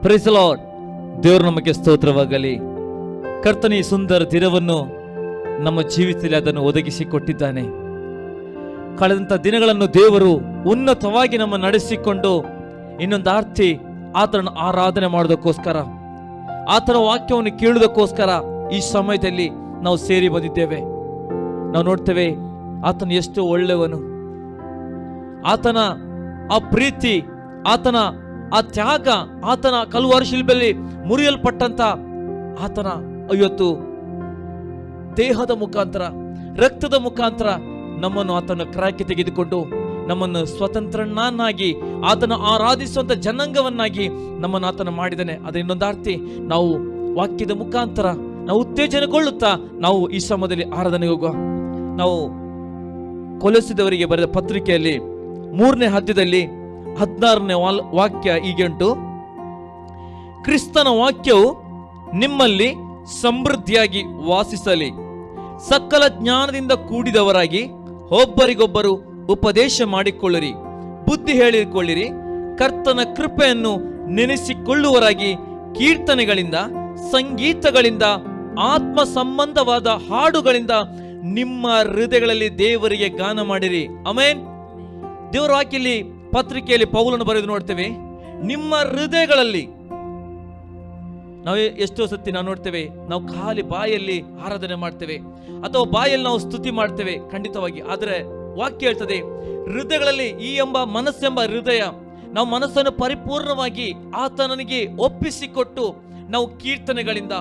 Price the lord. ದೇವರು ನಮಗೆ ಸ್ತೋತ್ರವಾಗಲಿ. ಕರ್ತನ ಈ ಸುಂದರ ದಿನವನ್ನು ನಮ್ಮ ಜೀವಿತದಲ್ಲಿ ಅದನ್ನು ಒದಗಿಸಿ ಕೊಟ್ಟಿದ್ದಾನೆ. ಕಳೆದಂಥ ದಿನಗಳನ್ನು ದೇವರು ಉನ್ನತವಾಗಿ ನಮ್ಮ ನಡೆಸಿಕೊಂಡು ಇನ್ನೊಂದು ಆರ್ತಿ ಆತನ ಆರಾಧನೆ ಮಾಡೋದಕ್ಕೋಸ್ಕರ, ಆತನ ವಾಕ್ಯವನ್ನು ಕೇಳುವುದಕ್ಕೋಸ್ಕರ ಈ ಸಮಯದಲ್ಲಿ ನಾವು ಸೇರಿ ಬಂದಿದ್ದೇವೆ. ನಾವು ನೋಡ್ತೇವೆ ಆತನ ಎಷ್ಟು ಒಳ್ಳೆಯವನು, ಆತನ ಆ ಪ್ರೀತಿ, ಆತನ ಆ ತ್ಯಾಗ, ಆತನ ಕಲ್ವಾರಿ ಶಿಲ್ಬೆಯಲ್ಲಿ ಮುರಿಯಲ್ಪಟ್ಟಂತ ಆತನ ಇವತ್ತು ದೇಹದ ಮುಖಾಂತರ, ರಕ್ತದ ಮುಖಾಂತರ ನಮ್ಮನ್ನು ಆತನ ಕ್ರಾಕಿ ತೆಗೆದುಕೊಂಡು ನಮ್ಮನ್ನು ಸ್ವತಂತ್ರನಾಗಿ ಆತನ ಆರಾಧಿಸುವಂತ ಜನಾಂಗವನ್ನಾಗಿ ನಮ್ಮನ್ನು ಆತನ ಮಾಡಿದ್ದಾನೆ. ಅದ ಇನ್ನೊಂದಾರ್ತಿ ನಾವು ವಾಕ್ಯದ ಮುಖಾಂತರ ನಾವು ಉತ್ತೇಜನಗೊಳ್ಳುತ್ತಾ ನಾವು ಈ ಸಮಯದಲ್ಲಿ ಆರಾಧನೆಗೆ ಹೋಗುವ. ನಾವು ಕೊಲೊಸ್ಸೆದವರಿಗೆ ಬರೆದ ಪತ್ರಿಕೆಯಲ್ಲಿ 3ನೇ ಅಧ್ಯಾಯದಲ್ಲಿ 16ನೇ ವಾಕ್ಯ ಹೀಗೆ ಉಂಟು: ಕ್ರಿಸ್ತನ ವಾಕ್ಯವು ನಿಮ್ಮಲ್ಲಿ ಸಮೃದ್ಧಿಯಾಗಿ ವಾಸಿಸಲಿ, ಸಕಲ ಜ್ಞಾನದಿಂದ ಕೂಡಿದವರಾಗಿ ಒಬ್ಬರಿಗೊಬ್ಬರು ಉಪದೇಶ ಮಾಡಿಕೊಳ್ಳಿರಿ, ಬುದ್ಧಿ ಹೇಳಿಕೊಳ್ಳಿರಿ, ಕರ್ತನ ಕೃಪೆಯನ್ನು ನೆನೆಸಿಕೊಳ್ಳುವರಾಗಿ ಕೀರ್ತನೆಗಳಿಂದ, ಸಂಗೀತಗಳಿಂದ, ಆತ್ಮ ಸಂಬಂಧವಾದ ಹಾಡುಗಳಿಂದ ನಿಮ್ಮ ಹೃದಯಗಳಲ್ಲಿ ದೇವರಿಗೆ ಗಾನ ಮಾಡಿರಿ. ಆಮೆನ್. ದೇವರ ವಾಕ್ಯದಲ್ಲಿ ಪತ್ರಿಕೆಯಲ್ಲಿ ಪೌಲನು ಬರೆದು ನೋಡ್ತೇವೆ, ನಿಮ್ಮ ಹೃದಯಗಳಲ್ಲಿ. ನಾವು ಎಷ್ಟೋ ಸತಿ ನಾವು ನೋಡ್ತೇವೆ, ನಾವು ಖಾಲಿ ಬಾಯಲ್ಲಿ ಆರಾಧನೆ ಮಾಡ್ತೇವೆ ಅಥವಾ ಬಾಯಲ್ಲಿ ನಾವು ಸ್ತುತಿ ಮಾಡ್ತೇವೆ, ಖಂಡಿತವಾಗಿ. ಆದರೆ ವಾಕ್ಯ ಹೇಳ್ತದೆ, ಹೃದಯಗಳಲ್ಲಿ ಈ ಎಂಬ ಮನಸ್ಸೆಂಬ ಹೃದಯ, ನಾವು ಮನಸ್ಸನ್ನು ಪರಿಪೂರ್ಣವಾಗಿ ಆತನಿಗೆ ಒಪ್ಪಿಸಿಕೊಟ್ಟು ನಾವು ಕೀರ್ತನೆಗಳಿಂದ,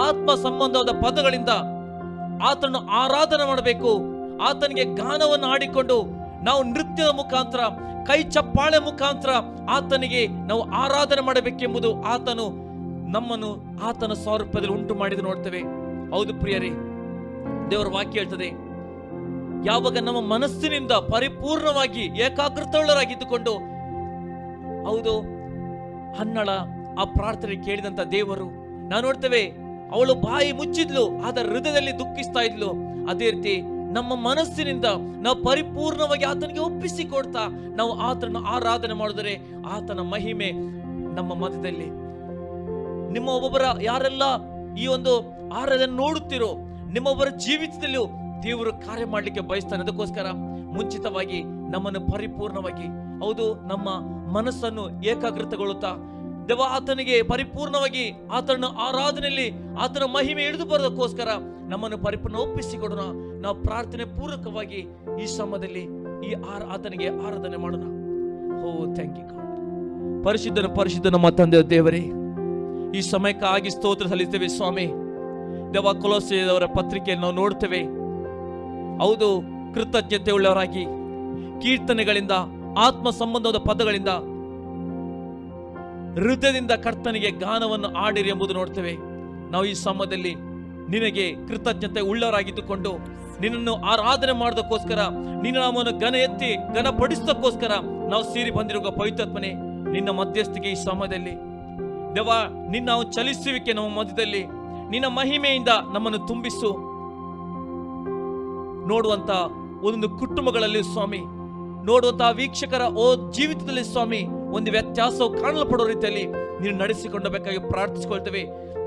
ಆತ್ಮ ಸಂಬಂಧವಾದ ಪದಗಳಿಂದ ಆತನನ್ನು ಆರಾಧನೆ ಮಾಡಬೇಕು. ಆತನಿಗೆ ಗಾನವನ್ನು ಆಡಿಕೊಂಡು ನಾವು ನೃತ್ಯದ ಮುಖಾಂತರ, ಕೈ ಚಪ್ಪಾಳೆ ಮುಖಾಂತರ ಆತನಿಗೆ ನಾವು ಆರಾಧನೆ ಮಾಡಬೇಕೆಂಬುದು ಆತನು ನಮ್ಮನ್ನು ಆತನ ಸ್ವರೂಪದಲ್ಲಿ ಉಂಟು ಮಾಡಿದ ನೋಡ್ತೇವೆ. ಹೌದು ಪ್ರಿಯರೇ, ದೇವರ ವಾಕ್ಯ ಹೇಳ್ತದೆ, ಯಾವಾಗ ನಮ್ಮ ಮನಸ್ಸಿನಿಂದ ಪರಿಪೂರ್ಣವಾಗಿ ಏಕಾಗ್ರತವುಳ್ಳರಾಗಿದ್ದುಕೊಂಡು, ಹೌದು, ಹನ್ನಳ ಆ ಪ್ರಾರ್ಥನೆ ಕೇಳಿದಂತ ದೇವರು, ನಾವು ನೋಡ್ತೇವೆ ಅವಳು ಬಾಯಿ ಮುಚ್ಚಿದ್ಲು, ಆದರೆ ಹೃದಯದಲ್ಲಿ ದುಃಖಿಸ್ತಾ ಇದ್ಲು. ಅದೇ ರೀತಿ ನಮ್ಮ ಮನಸ್ಸಿನಿಂದ ನಾವು ಪರಿಪೂರ್ಣವಾಗಿ ಆತನಿಗೆ ಒಪ್ಪಿಸಿಕೊಡ್ತಾ ನಾವು ಆತನ ಆರಾಧನೆ ಮಾಡಿದರೆ ಆತನ ಮಹಿಮೆ ನಮ್ಮ ಮಧ್ಯದಲ್ಲಿ. ನಿಮ್ಮ ಒಬ್ಬೊಬ್ಬರ ಯಾರೆಲ್ಲ ಈ ಒಂದು ಆರಾಧನೆ ನೋಡುತ್ತೀರೋ, ನಿಮ್ಮೊಬ್ಬರ ಜೀವಿತದಲ್ಲೂ ದೇವರು ಕಾರ್ಯ ಮಾಡಲಿಕ್ಕೆ ಬಯಸ್ತಾನೆ. ಅದಕ್ಕೋಸ್ಕರ ಮುಂಚಿತವಾಗಿ ನಮ್ಮನ್ನು ಪರಿಪೂರ್ಣವಾಗಿ, ಹೌದು, ನಮ್ಮ ಮನಸ್ಸನ್ನು ಏಕಾಗ್ರತೆಗೊಳ್ಳುತ್ತಾ ದೇವ ಆತನಿಗೆ ಪರಿಪೂರ್ಣವಾಗಿ ಆತನ ಆರಾಧನೆಯಲ್ಲಿ ಆತನ ಮಹಿಮೆ ಇಳಿದು ಬರೋದಕ್ಕೋಸ್ಕರ ನಮ್ಮನ್ನು ಪರಿಪೂರ್ಣ ಒಪ್ಪಿಸಿಕೊಡೋಣ. ನಾವು ಪ್ರಾರ್ಥನೆ ಪೂರ್ವಕವಾಗಿ ಈ ಸಮಯದಲ್ಲಿ ಈ ಆತನಿಗೆ ಆರಾಧನೆ ಮಾಡೋಣ. ಓ ಥ್ಯಾಂಕ್ ಯು ಗಾಡ್. ಪರಿಶುದ್ಧನ ನಮ್ಮ ತಂದೆ ದೇವರೇ, ಈ ಸಮಯಕ್ಕಾಗಿ ಸ್ತೋತ್ರ ಸಲ್ಲಿಸ್ತೇವೆ ಸ್ವಾಮಿ. ದೇವ ಕೊಲೊಸ್ಸೆಯವರ ಪತ್ರಿಕೆಯಲ್ಲಿ ನಾವು ನೋಡ್ತೇವೆ, ಹೌದು, ಕೃತಜ್ಞತೆ ಉಳ್ಳವರಾಗಿ ಕೀರ್ತನೆಗಳಿಂದ, ಆತ್ಮ ಸಂಬಂಧವಾದ ಪದಗಳಿಂದ, ಹೃದಯದಿಂದ ಕರ್ತನಿಗೆ ಗಾನವನ್ನು ಆಡಿರಿ ಎಂಬುದು ನೋಡ್ತೇವೆ. ನಾವು ಈ ಸಮಯದಲ್ಲಿ ನಿನಗೆ ಕೃತಜ್ಞತೆ ಉಳ್ಳವರಾಗಿದ್ದುಕೊಂಡು ನಿನ್ನನ್ನು ಆರಾಧನೆ ಮಾಡೋದಕ್ಕೋಸ್ಕರ, ನಿನ್ನ ನಾಮವನ್ನು ಘನಪಡಿಸೋದಕ್ಕೋಸ್ಕರ ನಾವು ಸೇರಿ ಬಂದಿರುವ ಪವಿತ್ರಾತ್ಮನೇ, ನಿನ್ನ ಮಧ್ಯಸ್ಥಿಗೆ ಈ ಸಮಯದಲ್ಲಿ ದೇವ, ನಿನ್ನ ಚಲಿಸುವಿಕೆ ನಮ್ಮ ಮಧ್ಯದಲ್ಲಿ, ನಿನ್ನ ಮಹಿಮೆಯಿಂದ ನಮ್ಮನ್ನು ತುಂಬಿಸು. ನೋಡುವಂತ ಒಂದೊಂದು ಕುಟುಂಬಗಳಲ್ಲಿ ಸ್ವಾಮಿ, ನೋಡುವಂತ ವೀಕ್ಷಕರ ಜೀವಿತದಲ್ಲಿ ಸ್ವಾಮಿ ಒಂದು ವ್ಯತ್ಯಾಸವು ಕಾಣಲ್ಪಡೋ ರೀತಿಯಲ್ಲಿ ನೀನು ನಡೆಸಿಕೊಂಡಬೇಕಾಗಿ ಪ್ರಾರ್ಥಿಸಿಕೊಳ್ತೇವೆ.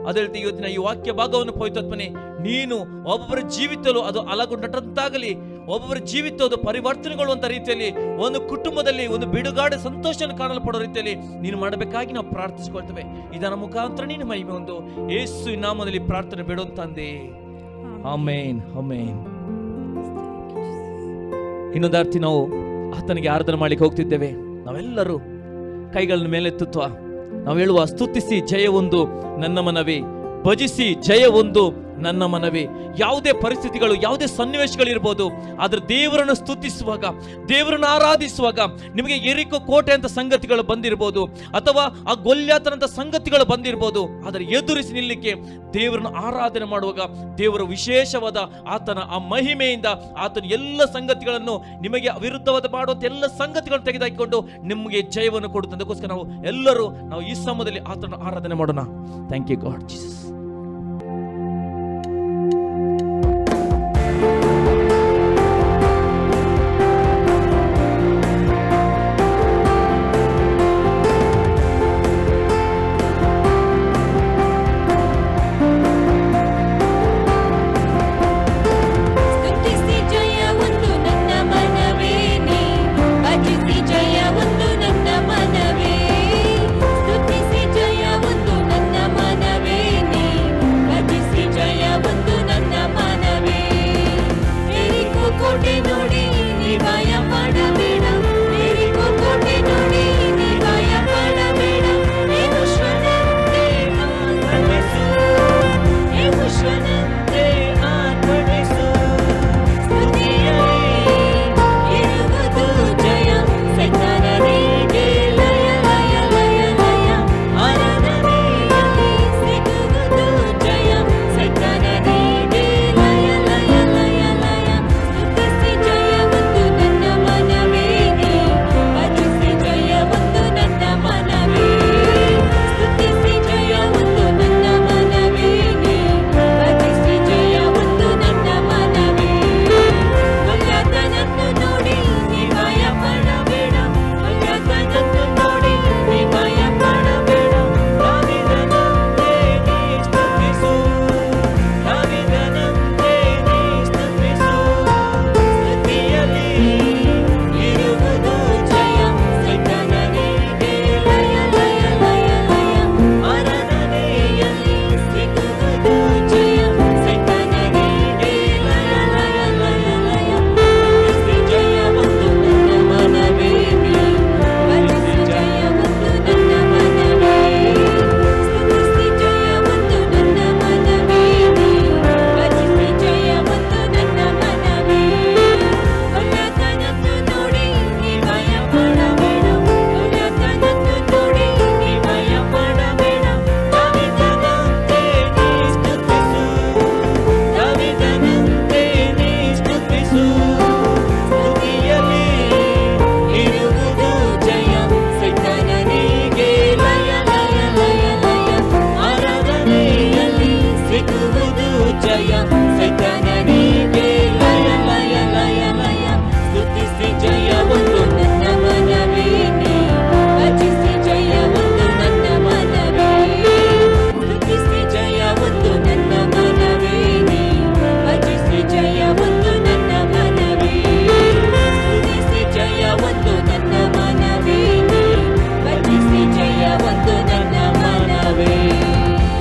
ಅದೇ ರೀತಿ ಇವತ್ತಿನ ಈ ವಾಕ್ಯ ಭಾಗವನ್ನು ಪವಿತ್ರಾತ್ಮನೇ, ನೀನು ಒಬ್ಬೊಬ್ಬರ ಜೀವಿತಲ್ಲೂ ಅದು ಅಲಗೊಂಡಂತಾಗಲಿ, ಒಬ್ಬೊಬ್ಬರ ಜೀವಿತ ಅದು ಪರಿವರ್ತನೆಗೊಳ್ಳುವಂತ ರೀತಿಯಲ್ಲಿ, ಒಂದು ಕುಟುಂಬದಲ್ಲಿ ಒಂದು ಬಿಡುಗಾಡೆ ಸಂತೋಷವನ್ನು ಕಾಣಲ್ಪಡೋ ರೀತಿಯಲ್ಲಿ ನೀನು ಮಾಡಬೇಕಾಗಿ ನಾವು ಪ್ರಾರ್ಥಿಸಿಕೊಳ್ತೇವೆ. ಇದರ ಮುಖಾಂತರ ನೀನು ಮಹಿಮೆ ಒಂದು ಯೇಸು ನಾಮದಲ್ಲಿ ಪ್ರಾರ್ಥನೆ ಬೇಡುವಂತಂದೆ. ಆಮೇನ್, ಆಮೇನ್. ಇನ್ನೊಂದರ್ತಿ ನಾವು ಆತನಿಗೆ ಆರಾಧನೆ ಮಾಡ್ಲಿಕ್ಕೆ ಹೋಗ್ತಿದ್ದೇವೆ. ನಾವೆಲ್ಲರೂ ಕೈಗಳನ್ನ ಮೇಲೆತ್ತುತ್ವ ನಾವು ಹೇಳುವ, ಸ್ತುತಿಸಿ ಜಯವೊಂದು ನನ್ನ ಮನವೇ, ಭಜಿಸಿ ಜಯವೊಂದು ನನ್ನ ಮನವೇ. ಯಾವುದೇ ಪರಿಸ್ಥಿತಿಗಳು, ಯಾವುದೇ ಸನ್ನಿವೇಶಗಳಿರ್ಬೋದು, ಆದ್ರೆ ದೇವರನ್ನು ಸ್ತುತಿಸುವಾಗ, ದೇವರನ್ನು ಆರಾಧಿಸುವಾಗ ನಿಮಗೆ ಎರಿಕೋ ಕೋಟೆ ಅಂತ ಸಂಗತಿಗಳು ಬಂದಿರಬಹುದು, ಅಥವಾ ಆ ಗೊಲ್ಯಾತನಂತ ಸಂಗತಿಗಳು ಬಂದಿರಬಹುದು. ಆದರೆ ಎದುರಿಸಿ ನಿಲ್ಲಕ್ಕೆ ದೇವರನ್ನು ಆರಾಧನೆ ಮಾಡುವಾಗ ದೇವರ ವಿಶೇಷವಾದ ಆತನ ಆ ಮಹಿಮೆಯಿಂದ ಆತನ ಎಲ್ಲ ಸಂಗತಿಗಳನ್ನು, ನಿಮಗೆ ವಿರುದ್ಧವಾದ ಮಾಡುವಂತ ಎಲ್ಲ ಸಂಗತಿಗಳನ್ನು ತೆಗೆದುಹಾಕಿಕೊಂಡು ನಿಮಗೆ ಜಯವನ್ನು ಕೊಡುತ್ತೆ. ಅದಕ್ಕೋಸ್ಕರ ನಾವು ಈ ಸಮಯದಲ್ಲಿ ಆತನ ಆರಾಧನೆ ಮಾಡೋಣ. Thank you God Jesus.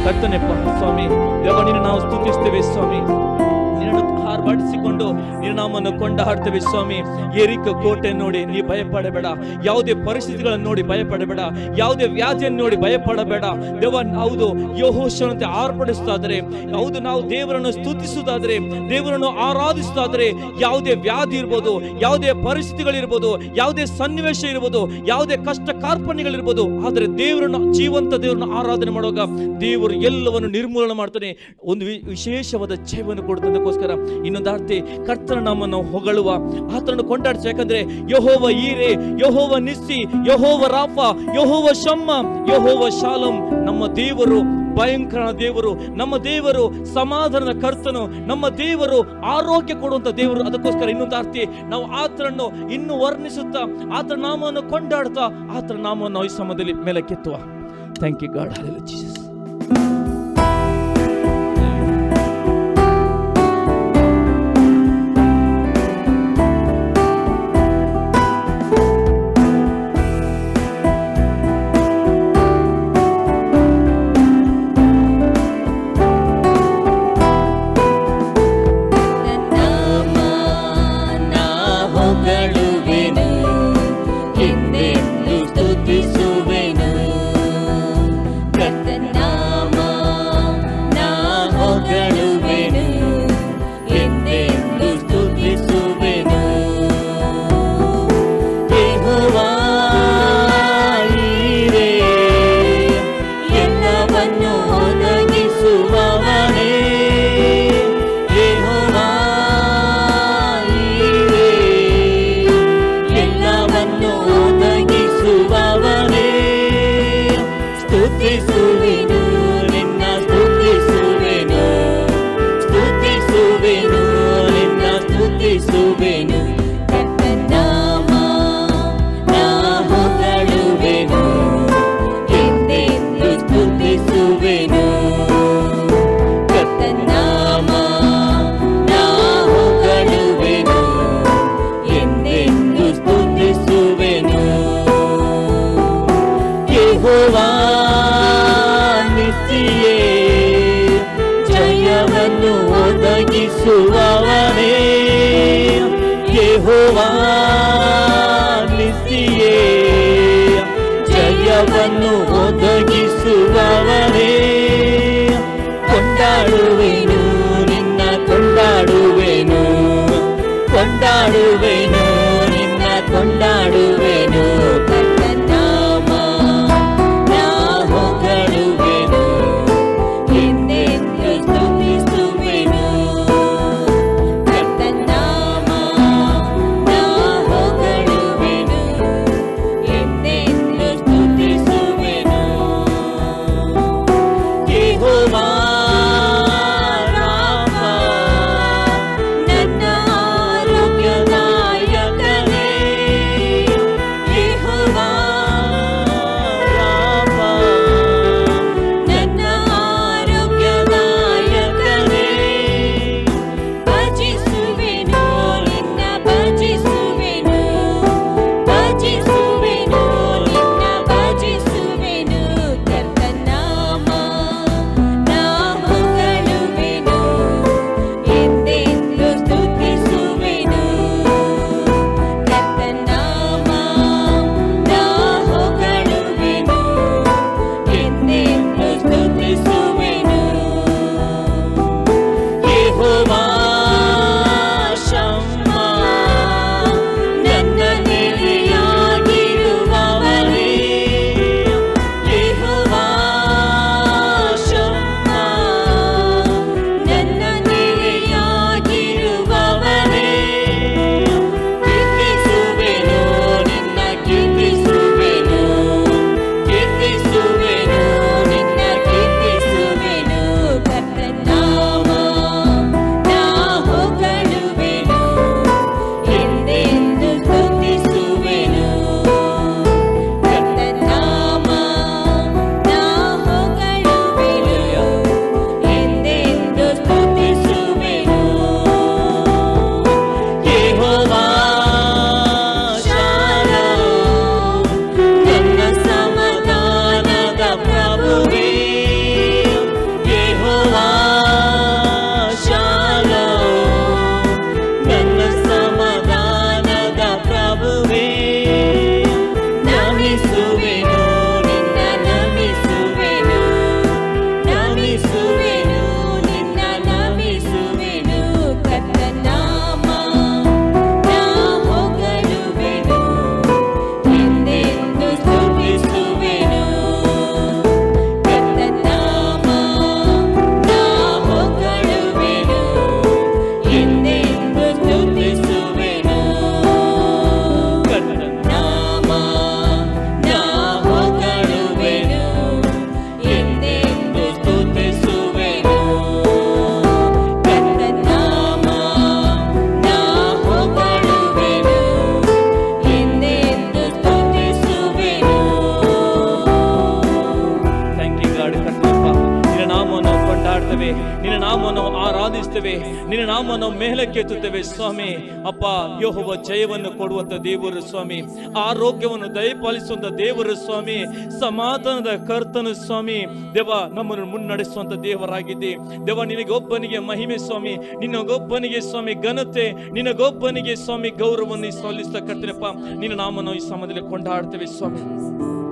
ಕರ್ತನೆ ಸ್ವಾಮಿ ದೇವ, ನಿನ್ನ ನಾವು ಸ್ತುತಿಸ್ತೇವೆ ಸ್ವಾಮಿ. ಆರ್ಭಟಿಸಿಕೊಂಡು ನಿನ್ನ ಕೊಂಡಾಡ್ತೇವೆ ಸ್ವಾಮಿ. ಏರಿಕ ಕೋಟೆ ನೋಡಿ ನೀ ಭಯಪಡಬೇಡ, ಯಾವುದೇ ಪರಿಸ್ಥಿತಿಗಳನ್ನು ನೋಡಿ ಭಯಪಡಬೇಡ, ಯಾವುದೇ ವ್ಯಾಧಿಯನ್ನು ನೋಡಿ ಭಯಪಡಬೇಡ ದೇವ. ಹೌದು, ಯೆಹೋಶುವನಂತೆ ಆರ್ಭಟಿಸುತ್ತಾದರೆ, ಹೌದು ನಾವು ದೇವರನ್ನು ಸ್ತುತಿಸುವುದಾದರೆ, ದೇವರನ್ನು ಆರಾಧಿಸುತ್ತಾದರೆ, ಯಾವುದೇ ವ್ಯಾಧಿ ಇರ್ಬೋದು, ಯಾವುದೇ ಪರಿಸ್ಥಿತಿಗಳಿರ್ಬೋದು, ಯಾವುದೇ ಸನ್ನಿವೇಶ ಇರ್ಬೋದು, ಯಾವುದೇ ಕಷ್ಟ ಕಾರ್ಪಣ್ಯಗಳಿರ್ಬೋದು, ಆದರೆ ದೇವರನ್ನು, ಜೀವಂತ ದೇವರನ್ನು ಆರಾಧನೆ ಮಾಡುವಾಗ ದೇವರು ಎಲ್ಲವನ್ನು ನಿರ್ಮೂಲನೆ ಮಾಡ್ತಾನೆ, ಒಂದು ವಿಶೇಷವಾದ ಜೀವನ ಕೊಡುತ್ತದಕ್ಕೋಸ್ಕರ ಇನ್ನೊಂದು ಅರ್ಥ, ಕರ್ತನ ನಾಮವನ್ನು ಹೊಗಳುವ, ಆತನನ್ನು ಕೊಂಡಾಡಿಸ. ಯಾಕಂದ್ರೆ ಯೆಹೋವ ಈರೆ, ಯೆಹೋವ ನಿಸ್ಸಿ, ಯೆಹೋವ ರಾಫ, ಯೆಹೋವ ಶಮ್ಮ, ಯೆಹೋವ ಶಾಲಂ. ನಮ್ಮ ದೇವರು ಭಯಂಕರ ದೇವರು, ನಮ್ಮ ದೇವರು ಸಮಾಧಾನದ ಕರ್ತನು, ನಮ್ಮ ದೇವರು ಆರೋಗ್ಯ ಕೊಡುವಂತ ದೇವರು. ಅದಕ್ಕೋಸ್ಕರ ಇನ್ನೊಂದು ಅರ್ಥ, ನಾವು ಆತನನ್ನು ಇನ್ನು ವರ್ಣಿಸುತ್ತಾ, ಆತನ ನಾಮವನ್ನು ಕೊಂಡಾಡ್ತಾ, ಆತನ ನಾಮವನ್ನು ಈ ಸಮಯದಲ್ಲಿ ಮೇಲೆ ಕೆತ್ತುವ. Thank you God. Hallelujah Jesus. ಜಯವನ್ನು ಒದಗಿಸುವವನೇ, ಯೆಹೋವ ನಿಸ್ಸಿಯೇ, ಜಯವನ್ನು ಒದಗಿಸುವವನೇ. ಕೊಂಡಾಡುವೆನು ನಿನ್ನ, ಕೊಂಡಾಡುವೆನು, ಕೊಂಡಾಡುವೆನು ನಿನ್ನ, ಕೊಂಡಾಡುವೆನು. ನಿನ್ನ ನಾಮವನ್ನು ಆರಾಧಿಸ್ತೇವೆ, ನಿನ್ನ ನಾಮವನ್ನು ಮೇಲಕ್ಕೆತ್ತುತ್ತೇವೆ ಸ್ವಾಮಿ. ಅಪ್ಪ, ಯೆಹೋವ ಜಯವನ್ನು ಕೊಡುವಂತ ದೇವರು ಸ್ವಾಮಿ, ಆರೋಗ್ಯವನ್ನು ದಯಪಾಲಿಸುವಂತ ದೇವರು ಸ್ವಾಮಿ, ಸಮಾಧಾನದ ಕರ್ತನು ಸ್ವಾಮಿ. ದೇವ, ನಮ್ಮನ್ನು ಮುನ್ನಡೆಸುವಂತ ದೇವರಾಗಿದ್ದೆ ದೇವ. ನಿನಗೊಬ್ಬನಿಗೆ ಮಹಿಮೆ ಸ್ವಾಮಿ, ನಿನಗೊಬ್ಬನಿಗೆ ಸ್ವಾಮಿ ಘನತೆ, ನಿನಗೊಬ್ಬನಿಗೆ ಸ್ವಾಮಿ ಗೌರವವನ್ನು ಸಲ್ಲಿಸ್ತಾ ಕರ್ತೇನಪ್ಪ. ನಿನ್ನ ನಾಮವನ್ನು ಈ ಸಮಯದಲ್ಲಿ ಕೊಂಡಾಡ್ತೇವೆ ಸ್ವಾಮಿ.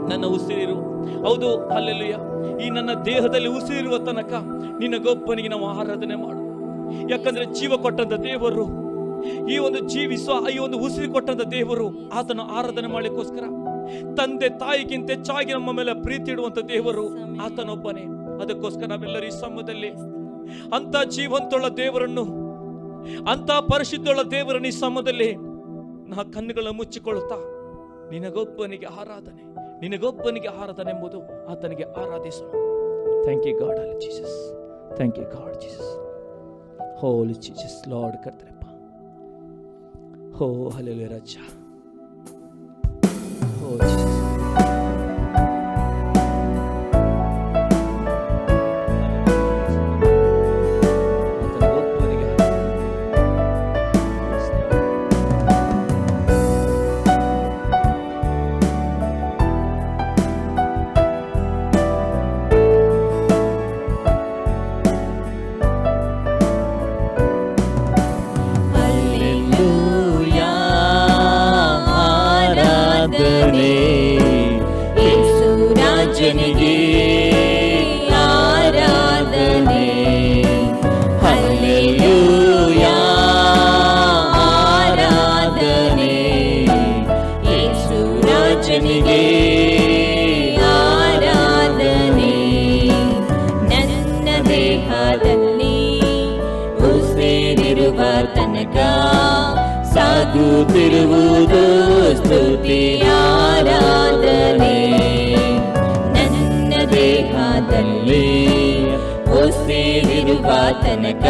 ನನ್ನ ಉಸಿರಿರು, ಹೌದು ಹಲ್ಲೆಲೂಯ, ಈ ನನ್ನ ದೇಹದಲ್ಲಿ ಉಸಿರಿರುವ ತನಕ ನಿನಗೊಬ್ಬನಿಗೆ ನಾವು ಆರಾಧನೆ ಮಾಡು. ಯಾಕಂದ್ರೆ ಜೀವ ಕೊಟ್ಟಂತ ದೇವರು, ಈ ಒಂದು ಜೀವಿಸುವ ಈ ಒಂದು ಉಸಿರು ಕೊಟ್ಟಂತ ದೇವರು, ಆತನ ಆರಾಧನೆ ಮಾಡಲಿಕ್ಕೋಸ್ಕರ ತಂದೆ ತಾಯಿಗಿಂತ ಹೆಚ್ಚಾಗಿ ನಮ್ಮ ಮೇಲೆ ಪ್ರೀತಿ ಇಡುವಂತ ದೇವರು ಆತನೊಬ್ಬನೇ. ಅದಕ್ಕೋಸ್ಕರ ನಾವೆಲ್ಲರೂ ಈ ಸಮಯದಲ್ಲಿ ಅಂತ ಜೀವಂತುಳ್ಳ ದೇವರನ್ನು, ಅಂತ ಪರಿಶುದ್ಧುಳ್ಳ ದೇವರನ್ನು ಈ ಸಮಯದಲ್ಲಿ ನಾ ಕಣ್ಣುಗಳನ್ನು ಮುಚ್ಚಿಕೊಳ್ಳುತ್ತಾ ನಿನಗೊಬ್ಬನಿಗೆ ಆರಾಧನೆ, ನಿನಗೊಬ್ಬನಿಗೆ ಆರಾಧನೆ ಎಂಬುದು ಆತನಿಗೆ ಆರಾಧಿಸೋಣ. ಥ್ಯಾಂಕ್ ಯು ಗಾಡ್, ಅಲ್ಲಿ Jesus. Thank you God Jesus. Holi Jesus lord ಕರ್ತರಪ್ಪ. ಹೋ ಹಲ್ಲೆಲೂಯಾ ರಾಜ. ಹೋ ಜೀಸಸ್. ಸಾಗುತ್ತಿರುವುದು ಸ್ತುತಿ ಆರಾಧನೆ, ನನ್ನ ದೇಹದಲ್ಲಿ ಉಸಿರಿರುವ ತನಕ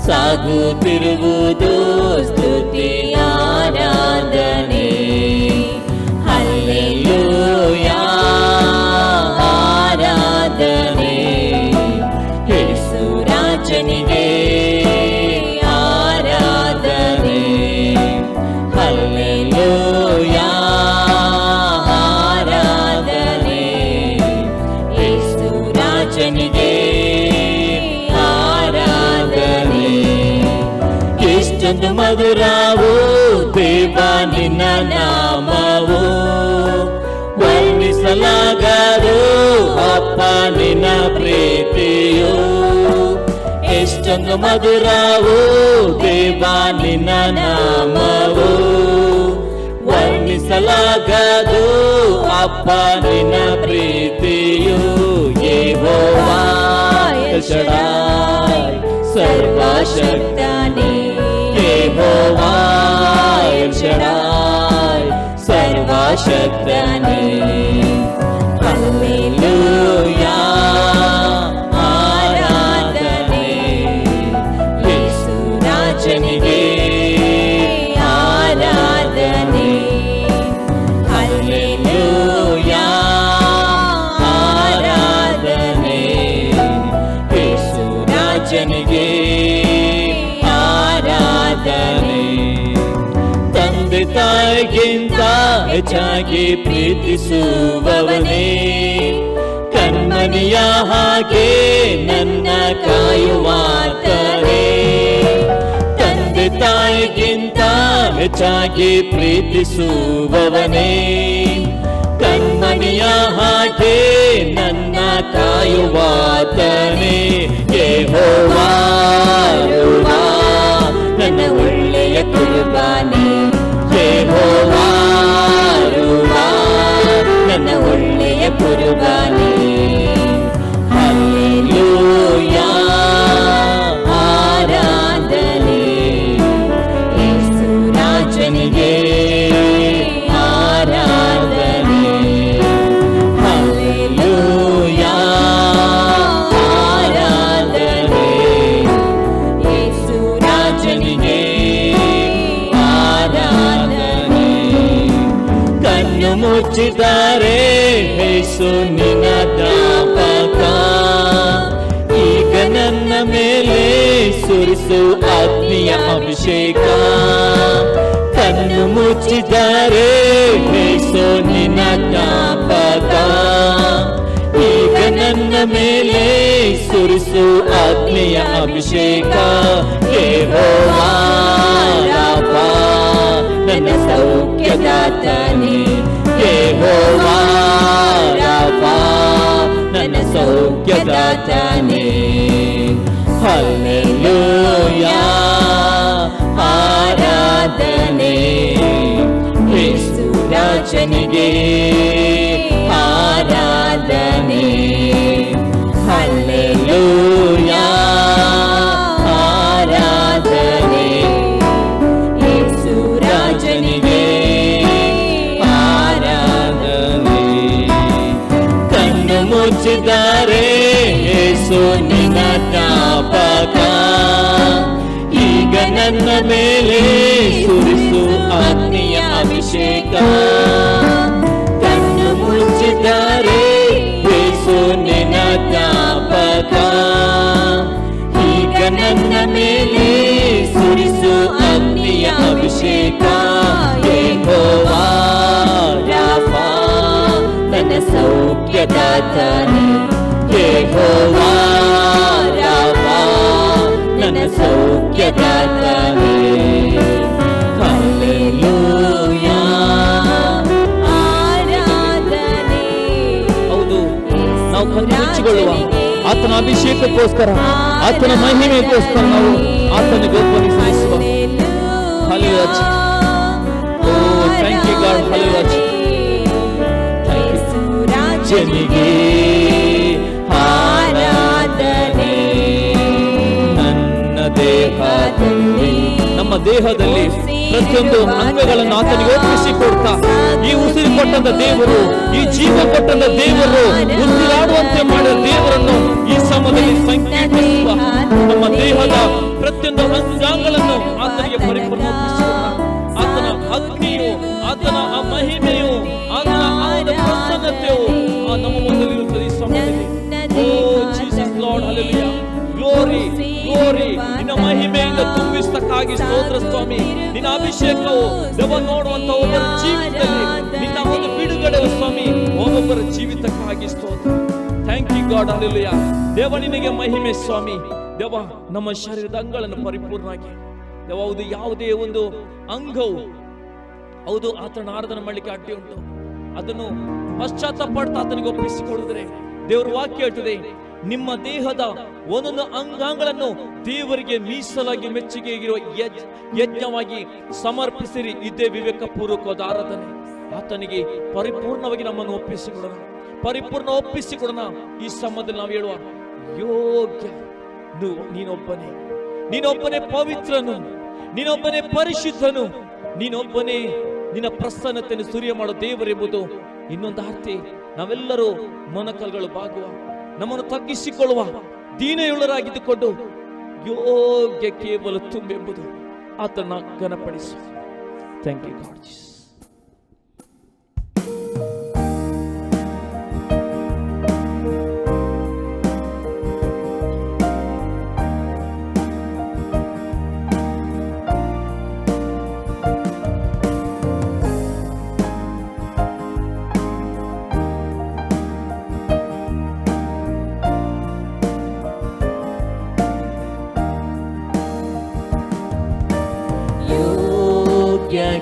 ಸಾಗುತ್ತಿರುವುದು ಸ್ತುತಿ ಆರಾಧನೆ. ಹಲ್ಲೆಲೂಯಾ ಆರಾಧನೆ, ಯೇಸು ರಾಜನಿಗೆ ಆರಾಧನೆ. ಹಲ್ಲೆಲೂಯಾ ಆರಾಧನೆ, ಯೇಸು ರಾಜನಿಗೆ ಆರಾಧನೆ. ಎಷ್ಟೊಂದು ಮಧುರವು ದೇವ ನಿನ್ನ ನಾಮವು, ವರ್ಣಿಸಲಾಗದು ಅಪ್ಪ ನಿನ್ನ ಪ್ರೀತಿಯು. ಎಷ್ಟೊಂದು ಮಧುರವು ದೇವ ನಿನ್ನ ನಾಮವು, ವರ್ಣಿಸಲಾಗದು ಅಪ್ಪ ನಿನ್ನ ಪ್ರೀತಿಯು. ಯೆಹೋವಾ ಎಲ್ ಶಡಾಯ್ ಸರ್ವಶಕ್ತನೇ, ಯೆಹೋವಾ ಎಲ್ ಶಡಾಯ್ ಸರ್ವಶಕ್ತನೇ. ಹಲ್ಲೆಲೂಯಾ ಆರಾಧನೆ, ಯೇಸು ರಾಜನಿಗೆ ಆರಾಧನೆ. ಹಲ್ಲೆಲೂಯಾ ಆರಾಧನೆ, ಯೇಸು ರಾಜನಿಗೆ ಆರಾಧನೆ. ತಂದೆ ತಾಯಿಗಿಂತ ಹೆಚ್ಚಾಗಿ ಪ್ರೀತಿಸುವವನೇ, ಕಣ್ಮನಿಯ ಹಾಗೆ ನನ್ನ ಕಾಯುವಾತನೇ. ತಂದೆ ತಾಯಿಗಿಂತ ಹೆಚ್ಚಾಗಿ ಪ್ರೀತಿಸುವವನೇ, ಕಣ್ಮನಿಯ ಹಾಗೆ ನನ್ನ ಕಾಯುವಾತನೇ. ಯೆಹೋವಾ ಯೆಹೋವಾ ನನ್ನ ಒಳ್ಳೆಯ ಕುರುಬಾನೇ, ಯೆಹೋವಾ ಯೆಹೋವಾ ನನ್ನ ಒಳ್ಳೆಯ ಕುರುಬಾನೇ. ಹಲ್ಲೆಲೂಯಾ ಆರಾಧನೆ, ಯೇಸು ರಾಜನಿಗೆ ಆರಾಧನೆ. ಹಲ್ಲೆಲೂಯಾ ಆರಾಧನೆ, ಯೇಸು ರಾಜನಿಗೆ ಆರಾಧನೆ. ಕಣ್ಣು ಮುಚ್ಚಿದ್ದಾರೆ ಯೇಸು ನಿನ್ನ ಜ್ಞಾಪಕ, ಈಗ ನನ್ನ ಮೇಲೆ ಸುರಿಸು ಆತ್ಮೀಯ ಅಭಿಷೇಕ. ಯೆಹೋವಾ ರಾಫಾ ನನ್ನ ಸೌಖ್ಯದಾತನೇ, ಯೆಹೋವಾ ರಾಫಾ ನನ್ನ ಸೌಖ್ಯದಾತನೇ. ಹಲ್ಲೆಲೂಯಾ ಆರಾಧನೆ ಯೇಸು ರಾಜನಿಗೆ ಆರಾಧನೆ. ಹಲ್ಲೆಲೂಯಾ ಆರಾಧನೆ ಯೇಸು ರಾಜನಿಗೆ ಆರಾಧನೆ. ಕಣ್ಣು ಮುಚ್ಚಿದ್ದಾರೆ ಯೇಸು ನಿನ್ನ ಜ್ಞಾಪಕ, ಈಗ ನನ್ನ ಮೇಲೆ ಸುರಿಸು ಆತ್ಮೀಯ ಅಭಿಷೇಕ. ಕಣ್ಣು ಮುಚ್ಚಿದ್ದಾರೆ ಯೇಸು ನಿನ್ನ ಜ್ಞಾಪಕ, ಈಗ ನನ್ನ ಮೇಲೆ ಸುರಿಸು ಆತ್ಮೀಯ ಅಭಿಷೇಕ. ಯೆಹೋವಾ ರಾಫಾ ನನ್ನ ಸೌಖ್ಯದಾತನೇ, ಯೆಹೋವಾ ರಾಫಾ ನನ್ನ ಸೌಖ್ಯದಾತನೇ. ಹಲ್ಲೆಲೂಯಾ ಆರಾಧನೆ. ಹೌದು, ನಾವು ಕಣ್ಣು ಮುಚ್ಚಿಕೊಳ್ಳುವ ಆತನ ಅಭಿಷೇಕಕ್ಕೋಸ್ಕರ, ಆತನ ಮಹಿಮೆಗೋಸ್ಕರ ನಾವು ಆತನಿಗೆ ಒಪ್ಪನೆ ಸಲ್ಲಿಸುವ. Hallelujah Jesus. Oh thank you God. Hallelujah Jesus. ರಾಜನಿಗೆ ಆರಾಧನೆ. ನನ್ನ ದೇಹದಲ್ಲಿ, ನಮ್ಮ ದೇಹದಲ್ಲಿ ಪ್ರತಿಯೊಂದು ಅಂಗಗಳನ್ನು ಆತನಿಗೆ ಒಪ್ಪಿಸಿಕೊಡ್ತಾ, ಈ ಉಸಿರು ಕೊಟ್ಟಂತ ದೇವರು, ಈ ಜೀವ ಕೊಟ್ಟಂತ ದೇವರು, ಉಸಿರಾಡುವಂತೆ ಮಾಡಿದ ದೇವರನ್ನು ಈ ಸಮಯದಲ್ಲಿ ಸಂಕೀರ್ಣಿಸುವ. ನಮ್ಮ ದೇಹದ ಪ್ರತಿಯೊಂದು ಅಂಗಾಂಗಗಳನ್ನು ಆತನಿಗೆ ಪರಿಪೂರ್ಣ ಒಪ್ಪಿಸಿಕೊಡ. ಆತನ ಅಗ್ನಿಯು, ಆತನ ಆ ಮಹಿಮೆಯು, ಆತನ ಪ್ರಸನ್ನತೆಯು ನಮ್ಮ ಮುಂದಲ್ಲಿರುತ್ತದೆ ಈ ಸಮಯದಲ್ಲಿ. O Jesus Lord, hallelujah, glory glory. ನಿನ್ನ ಮಹಿಮೆಯಿಂದ ತುಂಬಿಸಕ್ಕಾಗಿ ಸ್ತೋತ್ರ ಸ್ವಾಮಿ. ನಿನ್ನ ಅಭಿಷೇಕವು ದೇವ ನೋಡುವಂತ ಒಬ್ಬರ ಜೀವಿತದಲ್ಲಿ ನಿನ್ನ ಒಂದು ಬಿಡುಗಡೆ ಸ್ವಾಮಿ, ಒಬ್ಬೊಬ್ಬರ ಜೀವಿತಕ್ಕಾಗಿ ಸ್ತೋತ್ರ. Thank you God. ಹಲ್ಲೆಲೂಯಾ ದೇವ, ನಿನಗೆ ಮಹಿಮೆ ಸ್ವಾಮಿ. ದೇವ, ನಮ್ಮ ಶರೀರದ ಅಂಗಗಳನ್ನು ಪರಿಪೂರ್ಣವಾಗಿ ದೇವ, ಹೌದು, ಯಾವುದೇ ಒಂದು ಅಂಗವು ಹೌದು ಆತನ ಆರಾಧನೆ ಮಾಡಲಿಕ್ಕೆ ಅಡ್ಡಿ ಉಂಟು, ಅದನ್ನು ಪಶ್ಚಾತ್ತಾಪಡ್ತಾ ಆತನಿಗೆ ಒಪ್ಪಿಸಿಕೊಳ್ಳುವುದರೆ ದೇವರ ವಾಕ್ಯ ಹೇಳ್ತದೆ, ನಿಮ್ಮ ದೇಹದ ಒಂದೊಂದು ಅಂಗಾಂಗಗಳನ್ನು ದೇವರಿಗೆ ಮೀಸಲಾಗಿ ಮೆಚ್ಚುಗೆಗಿರುವ ಯಜ್ಞವಾಗಿ ಸಮರ್ಪಿಸಿರಿ, ಇದೇ ವಿವೇಕ ಪೂರ್ವಕವಾದ ಆರಾಧನೆ. ಆತನಿಗೆ ಪರಿಪೂರ್ಣವಾಗಿ ನಮ್ಮನ್ನು ಒಪ್ಪಿಸಿಕೊಡೋಣ, ಪರಿಪೂರ್ಣ ಒಪ್ಪಿಸಿಕೊಡೋಣ. ಈ ಸಮಯದಲ್ಲಿ ನಾವು ಹೇಳುವ, ಯೋಗ್ಯ ನೀನೊಬ್ಬನೇ, ನೀನೊಬ್ಬನೇ ಪವಿತ್ರನು, ನೀನೊಬ್ಬನೇ ಪರಿಶುದ್ಧನು, ನೀನೊಬ್ಬನೇ ನಿನ್ನ ಪ್ರಸನ್ನತೆಯನ್ನು ಸುರಿಯ ಮಾಡೋ ದೇವರೆಂಬುದು ಇನ್ನೊಂದು ಅರ್ಥ. ನಾವೆಲ್ಲರೂ ಮೊನಕಲ್ಗಳು ಬಾಗುವ, ನಮ್ಮನ್ನು ತಗ್ಗಿಸಿಕೊಳ್ಳುವ, ದೀನಯುಳ್ಳರಾಗಿದ್ದುಕೊಂಡು ಯೋಗ್ಯ ಕೇವಲ ತುಂಬೆಂಬುದು ಆತನ ಘನಪಡಿಸು. Thank you God Jesus.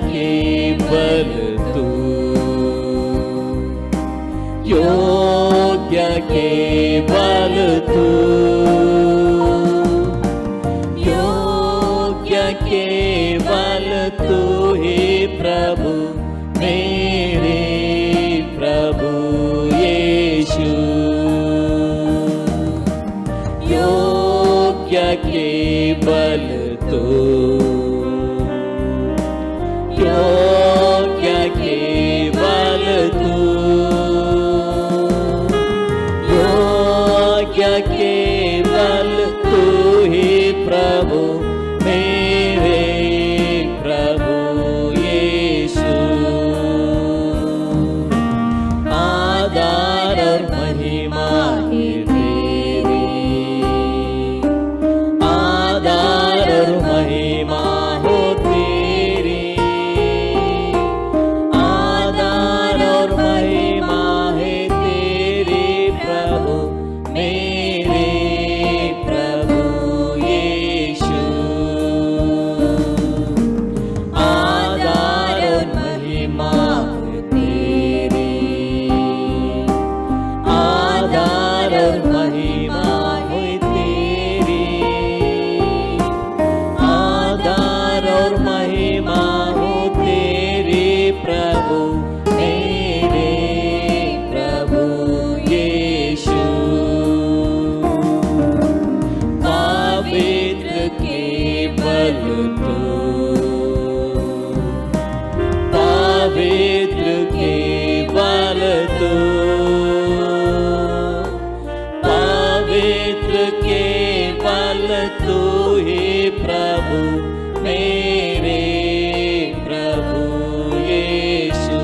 केवल तू, योग्य केवल तू, योग्य केवल तू ही प्रभु, मेरे प्रभु यीशु। योग्य केवल तू, योग्य केवल तू, योग्य केवल तू ही प्रभु, मेरे प्रभु यीशु। आदर और महिमा ही तेरी, आदर और महिमा हो तेरी, आदर और महिमा है तेरी प्रभु, केवल तू ही प्रभु मेरे प्रभु यीशु।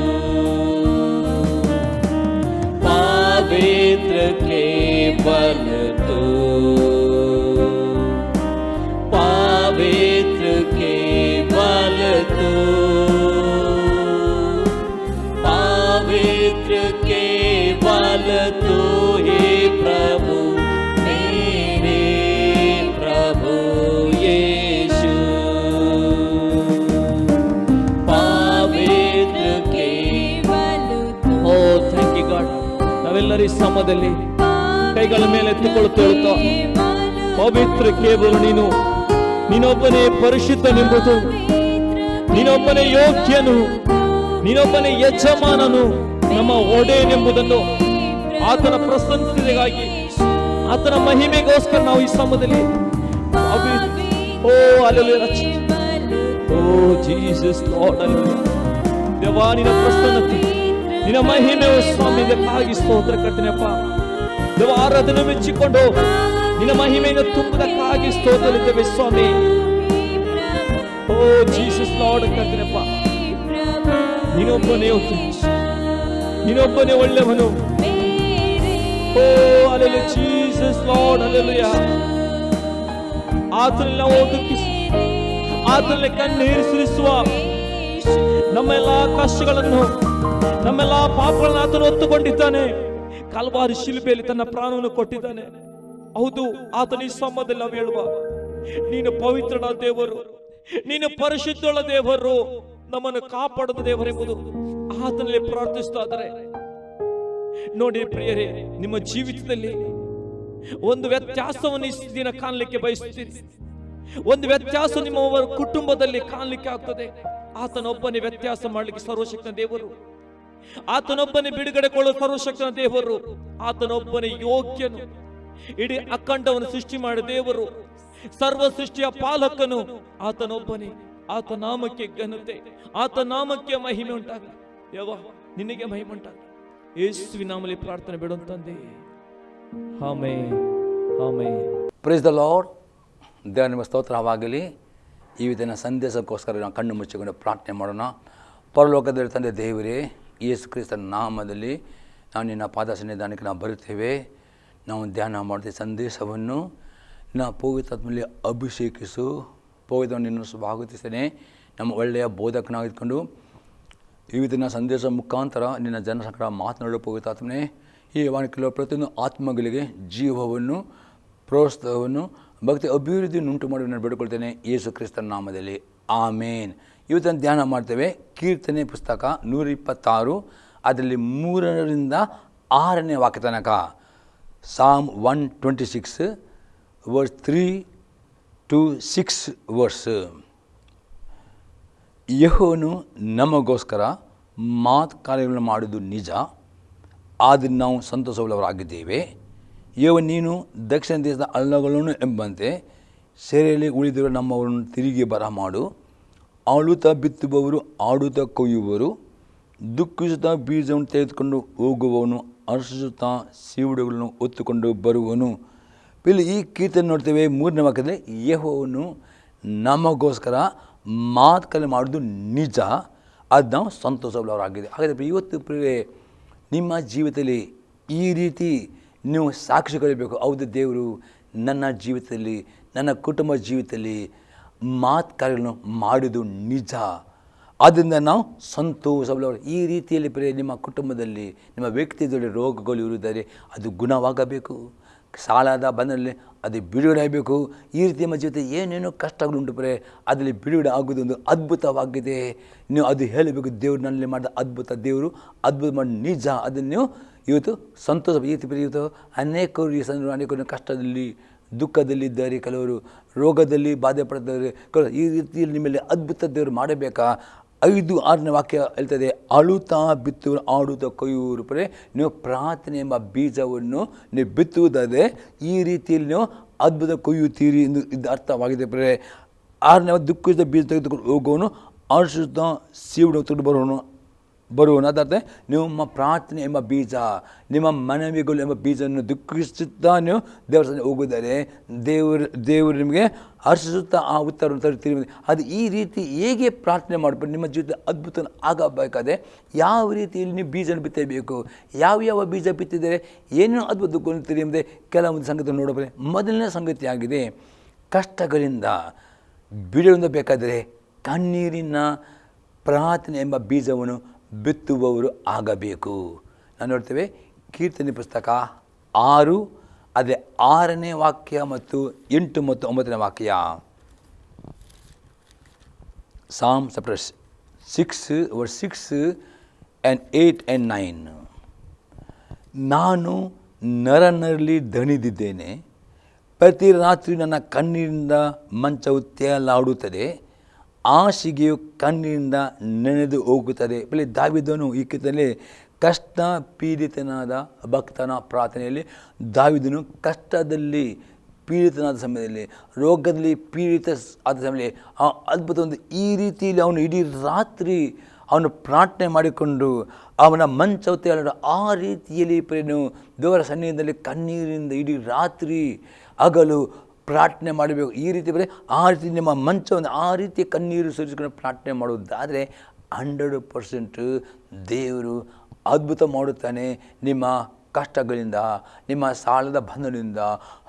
पवित्र केवल तू, पवित्र केवल तू, पवित्र केवल तू ही प्रभु मेरे प्रभु यीशु। पवित्र केवल तू। ಓ ಥ್ಯಾಂಕ್ ಯು ಗಾಡ್. ನಾವೆಲ್ಲರೂ ಈ ಸಮಯದಲ್ಲಿ ಕೈಗಳ ಮೇಲೆ ಎತ್ತಿಕೊಳ್ಳುತ್ತಾ ಪವಿತ್ರ ಕೇವಲ ನೀನು, ನೀನೊಬ್ಬನೇ ಪರಿಶುದ್ಧನೆಂಬುದು, ನೀನೊಬ್ಬನೇ ಯೋಗ್ಯನು, ನೀನೊಬ್ಬನೇ ಯಜಮಾನನು, ನಮ್ಮ ಒಡೆಯನೆಂಬುದನ್ನು ಆತನ ಪ್ರಶಂಸೆಗಾಗಿ, ಆತನ ಮಹಿಮೆಗೋಸ್ಕರ ನಾವು ಈ ಸಮಯದಲ್ಲಿ ಓ ಅಲ್ಲೆಲೂಯಾ, ಓ ಜೀಸಸ್ ಲಾರ್ಡ್ ಅಲ್ಲೆಲೂಯಾ. ದೇವಾ ನಿನ್ನ ಪ್ರಸನ್ನತೆ, ನಿನ್ನ ಮಹಿಮೆ ಸ್ವಾಮಿ, ಇದಕ್ಕಾಗಿ ಸ್ತೋತ್ರ ಕರ್ತನೆಯಪ್ಪ. ದೇವ ಆರಾಧನೆ ಮೆಚ್ಚಿಕೊಂಡು ನಿನ್ನ ಮಹಿಮೆಯನ್ನು ತುಂಬುವುದಕ್ಕಾಗಿ ಸ್ತೋತ್ರಲಿದ್ದೇವೆ ಸ್ವಾಮಿ. ಓ ಜೀಸಸ್ ಲಾರ್ಡ್ ಕರ್ತನೆಯಪ್ಪ, ನೀನೊಬ್ಬನೇ ಯೋಗ್ಯ, ನೀನೊಬ್ಬನೇ ಒಳ್ಳೆಯವನು. ಓ ಅಲ್ಲೆಲೂಯಾ ಜೀಸಸ್ ಲಾರ್ಡ್ ಅಲ್ಲೆಲೂಯಾ. ಆತನಲ್ಲಿ ನಾವು ದುಃಖಿಸಿ, ಆತನಲ್ಲಿ ಕಣ್ಣೀರು ಸುರಿಸುವ ನಮ್ಮೆಲ್ಲ ಕಷ್ಟಗಳನ್ನು, ನಮ್ಮೆಲ್ಲ ಪಾಪಗಳನ್ನು ಆತನು ಹೊತ್ತುಕೊಂಡಿದ್ದಾನೆ. ಕಲ್ವಾರಿ ಶಿಲುಬೆಯಲ್ಲಿ ತನ್ನ ಪ್ರಾಣವನ್ನು ಕೊಟ್ಟಿದ್ದಾನೆ. ಹೌದು, ಆತನ ಈ ಸಮಯದಲ್ಲಿ ನಾವು ಹೇಳುವ, ನೀನು ಪವಿತ್ರನ ದೇವರು, ನೀನು ಪರಿಶುದ್ಧಳ ದೇವರು, ನಮ್ಮನ್ನು ಕಾಪಾಡುವ ದೇವರೆಂಬುದು ಆತನಲ್ಲಿ ಪ್ರಾರ್ಥಿಸ್ತಾ ಇದ್ದಾರೆ. ನೋಡಿ ಪ್ರಿಯರೇ, ನಿಮ್ಮ ಜೀವಿತದಲ್ಲಿ ಒಂದು ವ್ಯತ್ಯಾಸವನ್ನು ಈ ದಿನ ಕಾಣಲಿಕ್ಕೆ ಬಯಸುತ್ತೀರಿ. ಒಂದು ವ್ಯತ್ಯಾಸ ನಿಮ್ಮ ಕುಟುಂಬದಲ್ಲಿ ಕಾಣಲಿಕ್ಕೆ ಆಗ್ತದೆ. ಆತನೊಬ್ಬನೇ ವ್ಯತ್ಯಾಸ ಮಾಡಲಿಕ್ಕೆ ಸರ್ವಶಕ್ತನ ದೇವರು, ಆತನೊಬ್ಬನೇ ಬಿಡುಗಡೆ ಕೊಳ್ಳುವ ಸರ್ವಶಕ್ತನ ದೇವರು, ಆತನೊಬ್ಬನೇ ಯೋಗ್ಯನು. ಇಡೀ ಅಖಂಡವನ್ನು ಸೃಷ್ಟಿ ಮಾಡಿದ ದೇವರು, ಸರ್ವ ಸೃಷ್ಟಿಯ ಪಾಲಕನು ಆತನೊಬ್ಬನೇ. ಆತ ನಾಮಕ್ಕೆ ಘನತೆ, ಆತ ನಾಮಕ್ಕೆ ಮಹಿಮೆ ಉಂಟಾಗಲಿ. ಯವ್ವ ನಿನಗೆ ಮಹಿಮೆ ಉಂಟಾಗಲಿ. ಯೇಸುವಿನ ನಾಮದಲ್ಲಿ ಪ್ರಾರ್ಥನೆ ಬೇಡುವಂತಂದೆ, amen amen. Praise the Lord. ದೇವರ ನಿಮ್ಮ ಸ್ತೋತ್ರವಾಗಲಿ. ಈ ವಿಧನ ಸಂದೇಶಕ್ಕೋಸ್ಕರ ನಾವು ಕಣ್ಣು ಮುಚ್ಚಿಕೊಂಡು ಪ್ರಾರ್ಥನೆ ಮಾಡೋಣ. ಪರಲೋಕದಲ್ಲಿ ತಂದೆ ದೇವರೇ, ಯೇಸು ಕ್ರಿಸ್ತನ ನಾಮದಲ್ಲಿ ನಾವು ನಿನ್ನ ಪಾದ ಸನ್ನಿಧಾನಕ್ಕೆ ನಾವು ಬರುತ್ತೇವೆ. ನಾವು ಧ್ಯಾನ ಮಾಡ್ತೀವಿ ಸಂದೇಶವನ್ನು. ನಾವು ಪವಿತ್ರಾತ್ಮದಲ್ಲಿ ಅಭಿಷೇಕಿಸು. ಪವಿತ್ರವನ್ನು ನಿನ್ನ ಸ್ವಾಗತಿಸ್ತೇನೆ. ನಮ್ಮ ಒಳ್ಳೆಯ ಬೋಧಕನಾಗಿದ್ಕೊಂಡು ಈ ವಿಧನ ಸಂದೇಶ ಮುಖಾಂತರ ನಿನ್ನ ಜನಸಂಕಟ ಮಾತನಾಡೋ ಪವಿತ್ರಾತ್ಮನೇ, ಈ ವಾಣಿಕೆಯ ಪ್ರತಿಯೊಂದು ಆತ್ಮಗಳಿಗೆ ಜೀವವನ್ನು, ಪ್ರೋತ್ಸಾಹವನ್ನು, ಭಕ್ತಿ ಅಭಿವೃದ್ಧಿಯನ್ನು ಉಂಟು ಮಾಡಿ ನಾನು ಬೇಡಿಕೊಳ್ತೇನೆ ಯೇಸು ಕ್ರಿಸ್ತನ ನಾಮದಲ್ಲಿ, ಆಮೇನ್. ಇವತ್ತನ್ನು ಧ್ಯಾನ ಮಾಡ್ತೇವೆ ಕೀರ್ತನೆ ಪುಸ್ತಕ 126, ಅದರಲ್ಲಿ 3ರಿಂದ 6ನೇ ವಾಕ್ಯ ತನಕ. ಸಾಮ್ 126 verse 3 to 6 verse. ಯೆಹೋವನು ನಮಗೋಸ್ಕರ ಕಾರ್ಯಗಳನ್ನು ಮಾಡುವುದು ನಿಜ, ಆದರೆ ನಾವು ಸಂತೋಷವುಳ್ಳವರಾಗಿದ್ದೇವೆ. ನೀನು ದಕ್ಷಿಣ ದೇಶದ ಹಳ್ಳಗಳನ್ನು ಎಂಬಂತೆ ಸೆರೆಯಲ್ಲಿ ಉಳಿದಿರುವ ನಮ್ಮವರನ್ನು ತಿರುಗಿ ಬರಮಾಡು. ಆಳುತ್ತಾ ಬಿತ್ತುವವರು ಆಡುತ್ತಾ ಕೊಯ್ಯುವರು, ದುಃಖಿಸುತ್ತಾ ಬೀಜವನ್ನು ತೆಗೆದುಕೊಂಡು ಹೋಗುವವನು ಹರ್ಷಿಸುತ್ತಾ ಸೀವುಡುಗಳನ್ನು ಹೊತ್ತುಕೊಂಡು ಬರುವನು. ಇಲ್ಲಿ ಈ ಕೀರ್ತನೆ ನೋಡ್ತೇವೆ 3ನೇ ವಾಕ್ಯದಲ್ಲಿ, ಯೆಹೋವನು ನಮಗೋಸ್ಕರ ಮಾತುಕತೆ ಮಾಡೋದು ನಿಜ, ಅದು ನಾವು ಸಂತೋಷವುಳ್ಳವರಾಗಿದೆ. ಹಾಗಾದರೆ ಇವತ್ತು ಪ್ರಿಯರೇ, ನಿಮ್ಮ ಜೀವಿತದಲ್ಲಿ ಈ ರೀತಿ ನೀವು ಸಾಕ್ಷಿ ಕೊಡಬೇಕು. ಹೌದು, ದೇವರು ನನ್ನ ಜೀವಿತದಲ್ಲಿ, ನನ್ನ ಕುಟುಂಬ ಜೀವಿತದಲ್ಲಿ ಕಾರ್ಯಗಳನ್ನು ಮಾಡೋದು ನಿಜ, ಆದ್ದರಿಂದ ನಾವು ಸಂತೋಷವುಳ್ಳವರು. ಈ ರೀತಿಯಲ್ಲಿ ಪ್ರಿಯ ನಿಮ್ಮ ಕುಟುಂಬದಲ್ಲಿ, ನಿಮ್ಮ ವ್ಯಕ್ತಿಯಲ್ಲಿ ರೋಗಗಳು ಇರುತ್ತಾರೆ, ಅದು ಗುಣವಾಗಬೇಕು. ಸಾಲದ ಬಂದಲ್ಲಿ ಅದು ಬಿಡುಗಡೆ ಆಗಬೇಕು. ಈ ರೀತಿ ನಮ್ಮ ಜೀವಿತ ಏನೇನೋ ಕಷ್ಟಗಳುಂಟು ಪ್ರಿಯ, ಅದರಲ್ಲಿ ಬಿಡುಗಡೆ ಆಗೋದು ಒಂದು ಅದ್ಭುತವಾಗಿದೆ. ನೀವು ಅದು ಹೇಳಬೇಕು, ದೇವರು ನನ್ನಲ್ಲಿ ಮಾಡಿದ ಅದ್ಭುತ, ದೇವರು ಅದ್ಭುತ ಮಾಡಿ ನಿಜ, ಅದನ್ನು ನೀವು ಇವತ್ತು ಸಂತೋಷ. ಈ ರೀತಿ ಇವತ್ತು ಅನೇಕರು ಕಷ್ಟದಲ್ಲಿ, ದುಃಖದಲ್ಲಿದ್ದಾರೆ, ಕೆಲವರು ರೋಗದಲ್ಲಿ ಬಾಧೆ ಪಡ್ತಾರೆ. ಈ ರೀತಿಯಲ್ಲಿ ನಿಮ್ಮಲ್ಲಿ ಅದ್ಭುತ ದೇವರು ಮಾಡಬೇಕಾ? 5-6ನೇ ವಾಕ್ಯ ಹೇಳ್ತದೆ, ಅಳುತ್ತಾ ಬಿತ್ತುವರು ಆಡುತ್ತಾ ಕೊಯ್ಯುವರು. ಪರೇ ನೀವು ಪ್ರಾರ್ಥನೆ ಎಂಬ ಬೀಜವನ್ನು ನೀವು ಬಿತ್ತುವುದಾದರೆ ಈ ರೀತಿಯಲ್ಲಿ ನೀವು ಅದ್ಭುತ ಕೊಯ್ಯುತ್ತೀರಿ ಎಂದು ಇದು ಅರ್ಥವಾಗಿದೆ. ಪರೇ 6ನೇ ದುಃಖದ ಬೀಜ ತೆಗೆದುಕೊಂಡು ಹೋಗುವವನು ಹರ್ಷಿಸುತ್ತಾ ಸೀವುಡು ತೆಗೆದು ಬರುವನು. ಬರುವನು. ಅದರ್ಥ ನಿಮ್ಮ ಪ್ರಾರ್ಥನೆ ಎಂಬ ಬೀಜ, ನಿಮ್ಮ ಮನವಿಗಳು ಎಂಬ ಬೀಜವನ್ನು ದುಃಖಿಸುತ್ತಾ ನೀವು ದೇವರ ಸನ್ನಿಧಿಗೆ ಹೋಗುವುದರೆ ದೇವರು ನಿಮಗೆ ಹರ್ಷಿಸುತ್ತಾ ಆ ಉತ್ತರವನ್ನು ತರುತ್ತೀರಿ. ಅದು ಈ ರೀತಿ ಹೇಗೆ ಪ್ರಾರ್ಥನೆ ಮಾಡಬೇಕು, ನಿಮ್ಮ ಜೀವಿತ ಅದ್ಭುತ ಆಗಬೇಕಾದ್ರೆ ಯಾವ ರೀತಿಯಲ್ಲಿ ನೀವು ಬೀಜನ ಬಿತ್ತಬೇಕು, ಯಾವ ಬೀಜ ಬಿತ್ತಿದರೆ ಏನೇನು ಅದ್ಭುತ ಗೊತ್ತೀರಿ ಎಂಬುದೇ ಕೆಲವೊಂದು ಸಂಗತಿ ನೋಡಬೇಕು. ಮೊದಲನೇ ಸಂಗತಿಯಾಗಿದೆ, ಕಷ್ಟಗಳಿಂದ ಬಿಡುಗಡೆ ಬೇಕಾದರೆ ಕಣ್ಣೀರಿನ ಪ್ರಾರ್ಥನೆ ಎಂಬ ಬೀಜವನ್ನು ಬಿತ್ತುವವರು ಆಗಬೇಕು. ನಾನು ನೋಡ್ತೇವೆ ಕೀರ್ತನೆ ಪುಸ್ತಕ 6 ಅದೇ 6ನೇ ವಾಕ್ಯ ಮತ್ತು 8 ಮತ್ತು 9ನೇ ವಾಕ್ಯ. Psalm chapter 6 verse 6 and 8 and 9. ನಾನು ನರನಲ್ಲಿ ದಣಿದಿದ್ದೇನೆ, ಪ್ರತಿ ರಾತ್ರಿ ನನ್ನ ಕಣ್ಣಿನಿಂದ ಮಂಚವು ತೇಲಾಡುತ್ತದೆ, ಹಾಸಿಗೆಯು ಕಣ್ಣಿನಿಂದ ನೆನೆದು ಹೋಗುತ್ತದೆ. ಬಳಿ ದಾವಿದನು ಈ ಕೀರ್ತನೆಯಲ್ಲಿ ಕಷ್ಟ ಪೀಡಿತನಾದ ಭಕ್ತನ ಪ್ರಾರ್ಥನೆಯಲ್ಲಿ ದಾವಿದನು ಕಷ್ಟದಲ್ಲಿ ಪೀಡಿತನಾದ ಸಮಯದಲ್ಲಿ, ರೋಗದಲ್ಲಿ ಪೀಡಿತ ಆದ ಸಮಯದಲ್ಲಿ ಅದ್ಭುತ ಒಂದು ಈ ರೀತಿಯಲ್ಲಿ ಅವನು ಇಡೀ ರಾತ್ರಿ ಅವನು ಪ್ರಾರ್ಥನೆ ಮಾಡಿಕೊಂಡು ಅವನ ಮಂಚವು ತೇಲಾಡ ಆ ರೀತಿಯಲ್ಲಿ ದೇವರ ಸನ್ನಿಧಿಯಲ್ಲಿ ಕಣ್ಣೀರಿನಿಂದ ಇಡೀ ರಾತ್ರಿ ಹಗಲು ಪ್ರಾರ್ಥನೆ ಮಾಡಬೇಕು. ಈ ರೀತಿ ಬರೀ ಆ ರೀತಿ ನಿಮ್ಮ ಮಂಚವನ್ನು ಆ ರೀತಿಯ ಕಣ್ಣೀರು ಸುರಿಸಿಕೊಂಡು ಪ್ರಾರ್ಥನೆ ಮಾಡುವುದಾದರೆ 100% ದೇವರು ಅದ್ಭುತ ಮಾಡುತ್ತಾನೆ. ನಿಮ್ಮ ಕಷ್ಟಗಳಿಂದ, ನಿಮ್ಮ ಸಾಲದ ಬಂಧನದಿಂದ,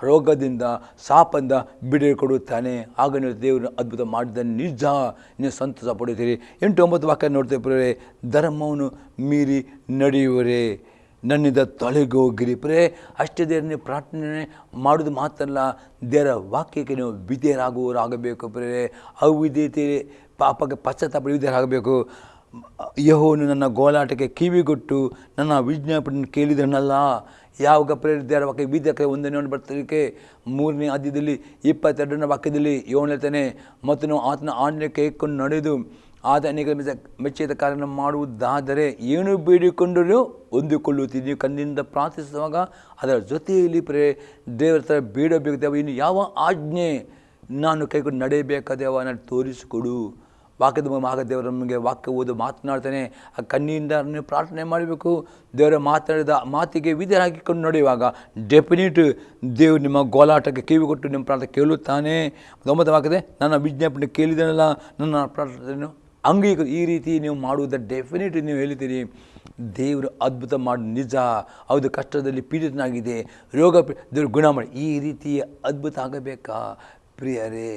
ರೋಗದಿಂದ, ಶಾಪದಿಂದ ಬಿಡುಗಡೆ ಕೊಡುತ್ತಾನೆ. ಆಗ ನೀವು ದೇವರು ಅದ್ಭುತ ಮಾಡಿದ ನಿಜ, ನೀವು ಸಂತೋಷ ಪಡುತ್ತೀರಿ. 8-9 ವಾಕ್ಯ ನೋಡ್ತೇವೆ. ಧರ್ಮವನ್ನು ಮೀರಿ ನಡೆಯುವರೇ ನನ್ನಿಂದ ತೊಲಗೋಗಿರಿ. ಅಷ್ಟೇ ದೇವರು ನೀವು ಪ್ರಾರ್ಥನೆ ಮಾಡೋದು ಮಾತ್ರ ಅಲ್ಲ, ದೇವರ ವಾಕ್ಯಕ್ಕೆ ನೀವು ವಿಧೇಯರಾಗುವವರಾಗಬೇಕು. ಅವಿಧೇಯತೆ ಪಾಪಕ್ಕೆ ಪಶ್ಚಾತ್ತಾಪ ವಿಧೇಯರಾಗಬೇಕು. ಯೆಹೋವನು ನನ್ನ ಗೋಲಾಟಕ್ಕೆ ಕಿವಿಗೊಟ್ಟು ನನ್ನ ವಿಜ್ಞಾಪನೆ ಕೇಳಿದನಲ್ಲ. ಯಾವಾಗ ದೇವರ ವಾಕ್ಯ ವಿಧೇಯಕ್ಕೆ 1ನೇ ಬರ್ತದಕ್ಕೆ 3ನೇ ಅಧ್ಯಾಯದಲ್ಲಿ 22ನೇ ವಾಕ್ಯದಲ್ಲಿ ಯೋನ ಹೇಳ್ತಾನೆ, ಮತ್ತು ನಾವು ಆತನ ಆಜ್ಞೆ ಕೈಕೊಂಡು ನಡೆದು ಆತನಿಗೆ ಮೆಚ್ಚಿದ ಕಾರ್ಯ ಮಾಡುವುದಾದರೆ ಏನು ಬೇಡಿಕೊಂಡರೂ ಹೊಂದಿಕೊಳ್ಳುತ್ತೀನಿ. ನೀವು ಕಣ್ಣಿಂದ ಪ್ರಾರ್ಥಿಸುವಾಗ ಅದರ ಜೊತೆಯಲ್ಲಿ ದೇವರ ಥರ ಬೇಡಬೇಕು. ದೇವ ಇನ್ನು ಯಾವ ಆಜ್ಞೆ ನಾನು ಕೈಕೊಂಡು ನಡೆಯಬೇಕಾದೇವ ನಾನು ತೋರಿಸಿಕೊಡು. ವಾಕ್ಯದ ಆಗ ದೇವರ ನಮಗೆ ವಾಕ್ಯ ಓದು ಮಾತನಾಡ್ತಾನೆ. ಆ ಕಣ್ಣಿಂದ ನೀವು ಪ್ರಾರ್ಥನೆ ಮಾಡಬೇಕು. ದೇವರ ಮಾತನಾಡಿದ ಮಾತಿಗೆ ವಿಧೇಯರಾಗಿಕೊಂಡು ನಡೆಯುವಾಗ ಡೆಫಿನಿಟ್ ದೇವರು ನಿಮ್ಮ ಗೋಲಾಟಕ್ಕೆ ಕಿವಿ ಕೊಟ್ಟು ನಿಮ್ಮ ಪ್ರಾರ್ಥನೆ ಕೇಳುತ್ತಾನೆ. 9ನೇ ವಾಕ್ಯದೆ ನನ್ನ ವಿಜ್ಞಾಪನೆ ಕೇಳಿದನಲ್ಲ, ನನ್ನ ಪ್ರಾರ್ಥನೆಯನ್ನು ಅಂಗೀಕರಿಸಿ. ಈ ರೀತಿ ನೀವು ಮಾಡುವುದ ಡೆಫಿನಿಟ್ ನೀವು ಹೇಳ್ತೀರಿ, ದೇವರು ಅದ್ಭುತ ಮಾಡಿ ನಿಜ. ಹೌದು, ಕಷ್ಟದಲ್ಲಿ ಪೀಡಿತನಾಗಿದೆ, ರೋಗ ದೇವರು ಗುಣ ಮಾಡಿ. ಈ ರೀತಿಯ ಅದ್ಭುತ ಆಗಬೇಕಾ ಪ್ರಿಯರೇ?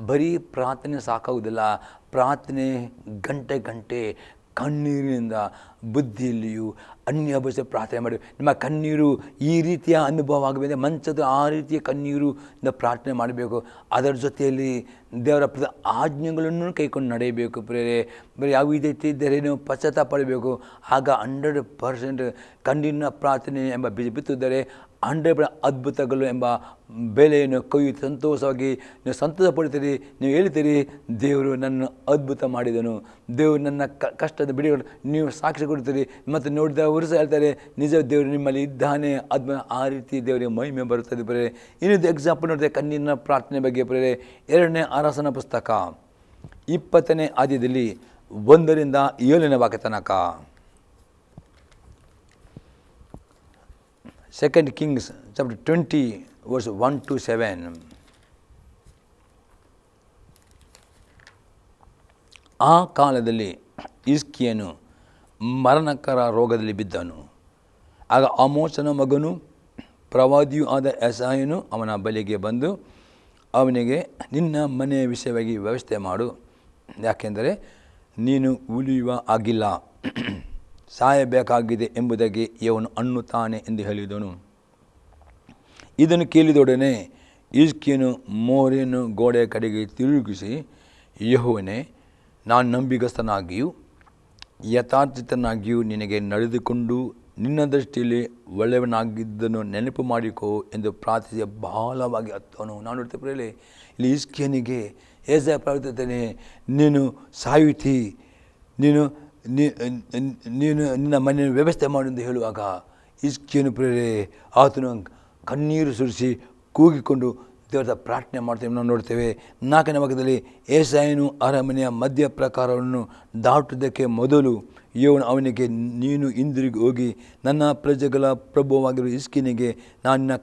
ಬರೀ ಪ್ರಾರ್ಥನೆ ಸಾಕಾಗುವುದಿಲ್ಲ. ಪ್ರಾರ್ಥನೆ ಗಂಟೆ ಕಣ್ಣೀರಿನಿಂದ ಬುದ್ಧಿಯಲ್ಲಿಯೂ ಅನ್ಯ ಭಾಷೆ ಪ್ರಾರ್ಥನೆ ಮಾಡಿ. ನಿಮ್ಮ ಕಣ್ಣೀರು ಈ ರೀತಿಯ ಅನುಭವ ಆಗಬೇಕು. ಮಂಚದ ಆ ರೀತಿಯ ಕಣ್ಣೀರಿಂದ ಪ್ರಾರ್ಥನೆ ಮಾಡಬೇಕು. ಅದರ ಜೊತೆಯಲ್ಲಿ ದೇವರ ಆಜ್ಞೆಗಳನ್ನು ಕೈಕೊಂಡು ನಡೆಯಬೇಕು. ಬರೀ ಯಾವ ರೀತಿ ಇದ್ದರೆ ನೀವು ಪಶ್ಚಾತ್ತಾಪ ಪಡಬೇಕು. ಆಗ 100% ಕಣ್ಣಿನ ಪ್ರಾರ್ಥನೆ ಎಂಬ ಬೀಜ ಬಿತ್ತಿದ್ದರೆ 100% ಅದ್ಭುತಗಳು ಎಂಬ ಬೆಲೆಯನ್ನು ಕೊಯ್ಯುತ್ತಿ ಸಂತೋಷವಾಗಿ ನೀವು ಸಂತೋಷ ಪಡ್ತೀರಿ. ನೀವು ಹೇಳ್ತೀರಿ, ದೇವರು ನನ್ನ ಅದ್ಭುತ ಮಾಡಿದನು, ದೇವರು ನನ್ನ ಕಷ್ಟದ ಬಿಡುಗಡೆ. ನೀವು ಸಾಕ್ಷಿ ಕೊಡ್ತೀರಿ ಮತ್ತು ನೋಡಿದವರು ಸಹ ಹೇಳ್ತಾರೆ, ನಿಜ ದೇವರು ನಿಮ್ಮಲ್ಲಿ ಇದ್ದಾನೆ. ಆ ರೀತಿ ದೇವರಿಗೆ ಮಹಿಮೆ ಬರುತ್ತದೆ. ಇನ್ನೊಂದು ಎಕ್ಸಾಂಪಲ್ ನೋಡಿದೆ ಕಣ್ಣಿನ ಪ್ರಾರ್ಥನೆ ಬಗ್ಗೆ. 2ನೇ ಅರಸನ ಪುಸ್ತಕ 20ನೇ ಅಧ್ಯಾಯದಲ್ಲಿ 1ರಿಂದ 7ನೇ ವಾಕ್ಯ ತನಕ. 2 Kings chapter 20 verse 1 to 7. ಆ ಕಾಲದಲ್ಲಿ ಹಿಜ್ಕೀಯನು ಮರಣಕರ ರೋಗದಲ್ಲಿ ಬಿದ್ದನು. ಆಗ ಆಮೋಚನ ಮಗನು ಪ್ರವಾದಿಯೂ ಆದ ಯೆಶಾಯನು ಅವನ ಬಳಿಗೆ ಬಂದು ಅವನಿಗೆ, ನಿನ್ನ ಮನೆಯ ವಿಷಯವಾಗಿ ವ್ಯವಸ್ಥೆ ಮಾಡು, ಯಾಕೆಂದರೆ ನೀನು ಉಳಿಯುವ ಆಗಿಲ್ಲ, ಸಾಯಬೇಕಾಗಿದೆ ಎಂಬುದಾಗಿ ಇವನು ಅನ್ನುತ್ತಾನೆ ಎಂದು ಹೇಳಿದನು. ಇದನ್ನು ಕೇಳಿದೊಡನೆ ಹಿಜ್ಕೀಯನು ಮೋರೆಯನ್ನು ಗೋಡೆಯ ಕಡೆಗೆ ತಿರುಗಿಸಿ, ಯೆಹೋವನೇ, ನಾನು ನಂಬಿಗಸ್ತನಾಗಿಯೂ ಯಥಾರ್ಥಿತನಾಗಿಯೂ ನಿನಗೆ ನಡೆದುಕೊಂಡು ನಿನ್ನ ದೃಷ್ಟಿಯಲ್ಲಿ ಒಳ್ಳೆಯವನಾಗಿದ್ದನ್ನು ನೆನಪು ಮಾಡಿಕೋ ಎಂದು ಪ್ರಾರ್ಥಿಸಿ ಬಹಳವಾಗಿ ಹತ್ತವನು. ನಾನು ನೋಡ್ತೇವೆ ಇಲ್ಲಿ ಹಿಜ್ಕೀಯನಿಗೆ ಯೆಶಾಯ ಪ್ರಾರ್ಥಿಸುತ್ತಾನೆ, ನೀನು ಸಾಯುತ್ತಿ, ನೀನು ನಿನ್ನ ಮನೆಯ ವ್ಯವಸ್ಥೆ ಮಾಡು ಎಂದು ಹೇಳುವಾಗ ಹಿಜ್ಕೀಯನು ಆತನು ಕಣ್ಣೀರು ಸುರಿಸಿ ಕೂಗಿಕೊಂಡು ದೇವರ ಪ್ರಾರ್ಥನೆ ಮಾಡ್ತೇವೆ. ನಾವು ನೋಡ್ತೇವೆ 4ನೇ ವಾಕ್ಯದಲ್ಲಿ, ಏಸಾಯನು ಅರಮನೆಯ ಮಧ್ಯ ಪ್ರಕಾರವನ್ನು ದಾಟುವುದಕ್ಕೆ ಮೊದಲು ಯೋವನು ಅವನಿಗೆ, ನೀನು ಹಿಂದಿರುಗಿ ಹೋಗಿ ನನ್ನ ಪ್ರಜೆಗಳ ಪ್ರಭುವಾಗಿರುವ ಹಿಜ್ಕೀಯನಿಗೆ ನಾನು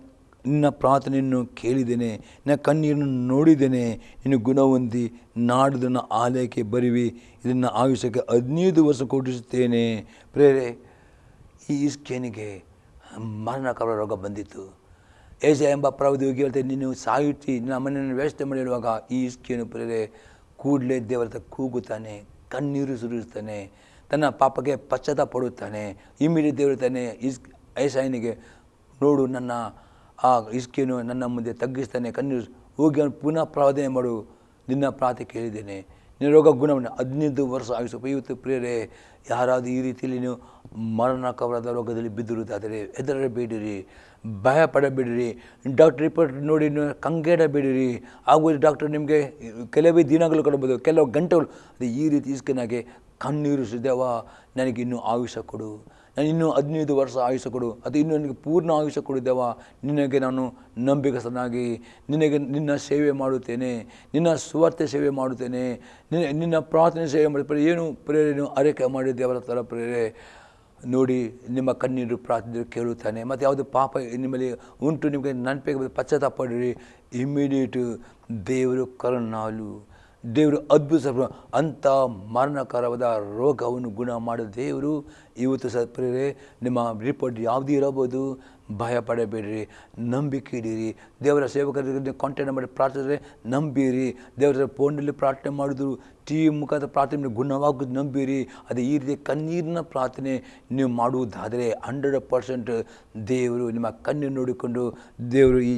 ನಿನ್ನ ಪ್ರಾರ್ಥನೆಯನ್ನು ಕೇಳಿದ್ದೇನೆ, ನಿನ್ನ ಕಣ್ಣೀರನ್ನು ನೋಡಿದ್ದೇನೆ, ನೀನು ಗುಣ ಹೊಂದಿ ನಾಡುದನ್ನು ಆಲಯಕ್ಕೆ ಬರುವಿ, ಇದನ್ನು ಆಯುಷ್ಯಕ್ಕೆ 15 ವರ್ಷ ಕೊಡಿಸುತ್ತೇನೆ. ಪ್ರೇರೆ, ಈ ಹಿಜ್ಕೀಯನಿಗೆ ಮರಣಕರ ರೋಗ ಬಂದಿತ್ತು. ಏಸಾಯ ಎಂಬ ಪ್ರವಾದಿ ಹೋಗಿ ಹೇಳ್ತೇನೆ, ನೀನು ಸಾಯುತ್ತಿ, ನಿನ್ನ ಮನೆಯನ್ನು ವ್ಯವಸ್ಥೆ ಮಾಡಿ ಹೇಳುವಾಗ ಈ ಹಿಜ್ಕೀಯನು ಪ್ರೇರೆ ಕೂಡಲೇ ದೇವರ ಹತ್ರ ಕೂಗುತ್ತಾನೆ, ಕಣ್ಣೀರು ಸುರಿಸ್ತಾನೆ, ತನ್ನ ಪಾಪಕ್ಕೆ ಪಶ್ಚಾತ್ತಾಪ ಪಡುತ್ತಾನೆ. ಇಮಿಡಿಯೇಟ್ ದೇವರು ತಾನೆ ಏಸಾಯನಿಗೆ, ನೋಡು ನನ್ನ ಆ ಹಿಜ್ಕೀಯನು ನನ್ನ ಮುಂದೆ ತಗ್ಗಿಸ್ತಾನೆ, ಕಣ್ಣೀರು ಹೋಗಿ ಅವನು ಪುನಃ ಪ್ರಾರ್ಥನೆ ಮಾಡು, ನಿನ್ನ ಪ್ರಾರ್ಥನೆ ಕೇಳಿದ್ದೇನೆ, ನಿನ್ನ ರೋಗ ಗುಣವನ್ನು 15 ವರ್ಷ ಆಯುಷು. ಇವತ್ತು ಪ್ರಿಯರೇ, ಯಾರಾದರೂ ಈ ರೀತಿಯಲ್ಲಿ ನೀವು ಮರಣಕರವಾದ ರೋಗದಲ್ಲಿ ಬಿದ್ದಿರುವುದಾದರೆ ಹೆದರಬೇಡಿರಿ, ಭಯ ಪಡಬೇಡಿರಿ, ಡಾಕ್ಟರ್ ರಿಪೋರ್ಟ್ ನೋಡಿ ಕಂಗೆಡಬೇಡಿರಿ. ಹಾಗೂ ಡಾಕ್ಟರ್ ನಿಮಗೆ ಕೆಲವೇ ದಿನಗಳು ಕೊಡಬಹುದು, ಕೆಲವು ಗಂಟೆಗಳು. ಅದು ಈ ರೀತಿ ಹಿಜ್ಕೀಯನಿಗೆ ಕಣ್ಣೀರು ಸುರಿದವ, ನನಗೆ ಇನ್ನೂ ಆಯುಷ್ಯ ಕೊಡು, ನಾನು ಇನ್ನೂ 15 ವರ್ಷ ಆಯುಷ್ಯ ಕೊಡು, ಅದು ಇನ್ನೂ ನನಗೆ ಪೂರ್ಣ ಆಯುಷ್ಯ ಕೊಡಿದ್ದೇವ, ನಿನಗೆ ನಾನು ನಂಬಿಕಸ್ಥನಾಗಿ ನಿನ್ನ ಸೇವೆ ಮಾಡುತ್ತೇನೆ, ನಿನ್ನ ಸ್ವಾರ್ಥ ಸೇವೆ ಮಾಡುತ್ತೇನೆ, ನಿನ್ನ ಪ್ರಾರ್ಥನೆ ಸೇವೆ ಮಾಡಿ ಏನು ಪ್ರೇರಣೆ ಅರೇಕೆ ಮಾಡಿ ದೇವರ ಥರ ಪ್ರೇರೆ ನೋಡಿ ನಿಮ್ಮ ಕಣ್ಣೀರು ಪ್ರಾರ್ಥನೆ ಕೇಳುತ್ತಾನೆ. ಮತ್ತು ಯಾವುದು ಪಾಪ ನಿಮ್ಮಲ್ಲಿ ಉಂಟು ನಿಮಗೆ ನೆನಪಿಗೆ ಪಶ್ಚಾತ್ತಾಪ ಪಡಿರಿ, ಇಮ್ಮಿಡಿಯೇಟು ದೇವರು ಕರುಣಾಳು, ದೇವರು ಅದ್ಭುತ, ಅಂಥ ಮರಣಕರವಾದ ರೋಗವನ್ನು ಗುಣ ಮಾಡಿದ ದೇವರು ಇವತ್ತು ಪ್ರಿಯರೇ, ನಿಮ್ಮ ರಿಪೋರ್ಟ್ ಯಾವುದೇ ಇರಬಹುದು, ಭಯ ಪಡಬೇಡಿರಿ, ನಂಬಿಕೆ ಇಡಿರಿ. ದೇವರ ಸೇವಕರಿಗೆ ಕಾಂಟ್ಯಾಕ್ಟ್ ಮಾಡಿ ಪ್ರಾರ್ಥಿಸಿದ್ರೆ ನಂಬಿರಿ. ದೇವರ ಫೋನಲ್ಲಿ ಪ್ರಾರ್ಥನೆ ಮಾಡಿದ್ರು, ಟಿವಿ ಮುಖಾಂತರ ಪ್ರಾರ್ಥನೆ ಗುಣವಾಗೋದು ನಂಬಿರಿ. ಅದೇ ಈ ರೀತಿ ಕಣ್ಣೀರಿನ ಪ್ರಾರ್ಥನೆ ನೀವು ಮಾಡುವುದಾದರೆ 100% ದೇವರು ನಿಮ್ಮ ಕಣ್ಣನ್ನು ನೋಡಿಕೊಂಡು ದೇವರು ಈ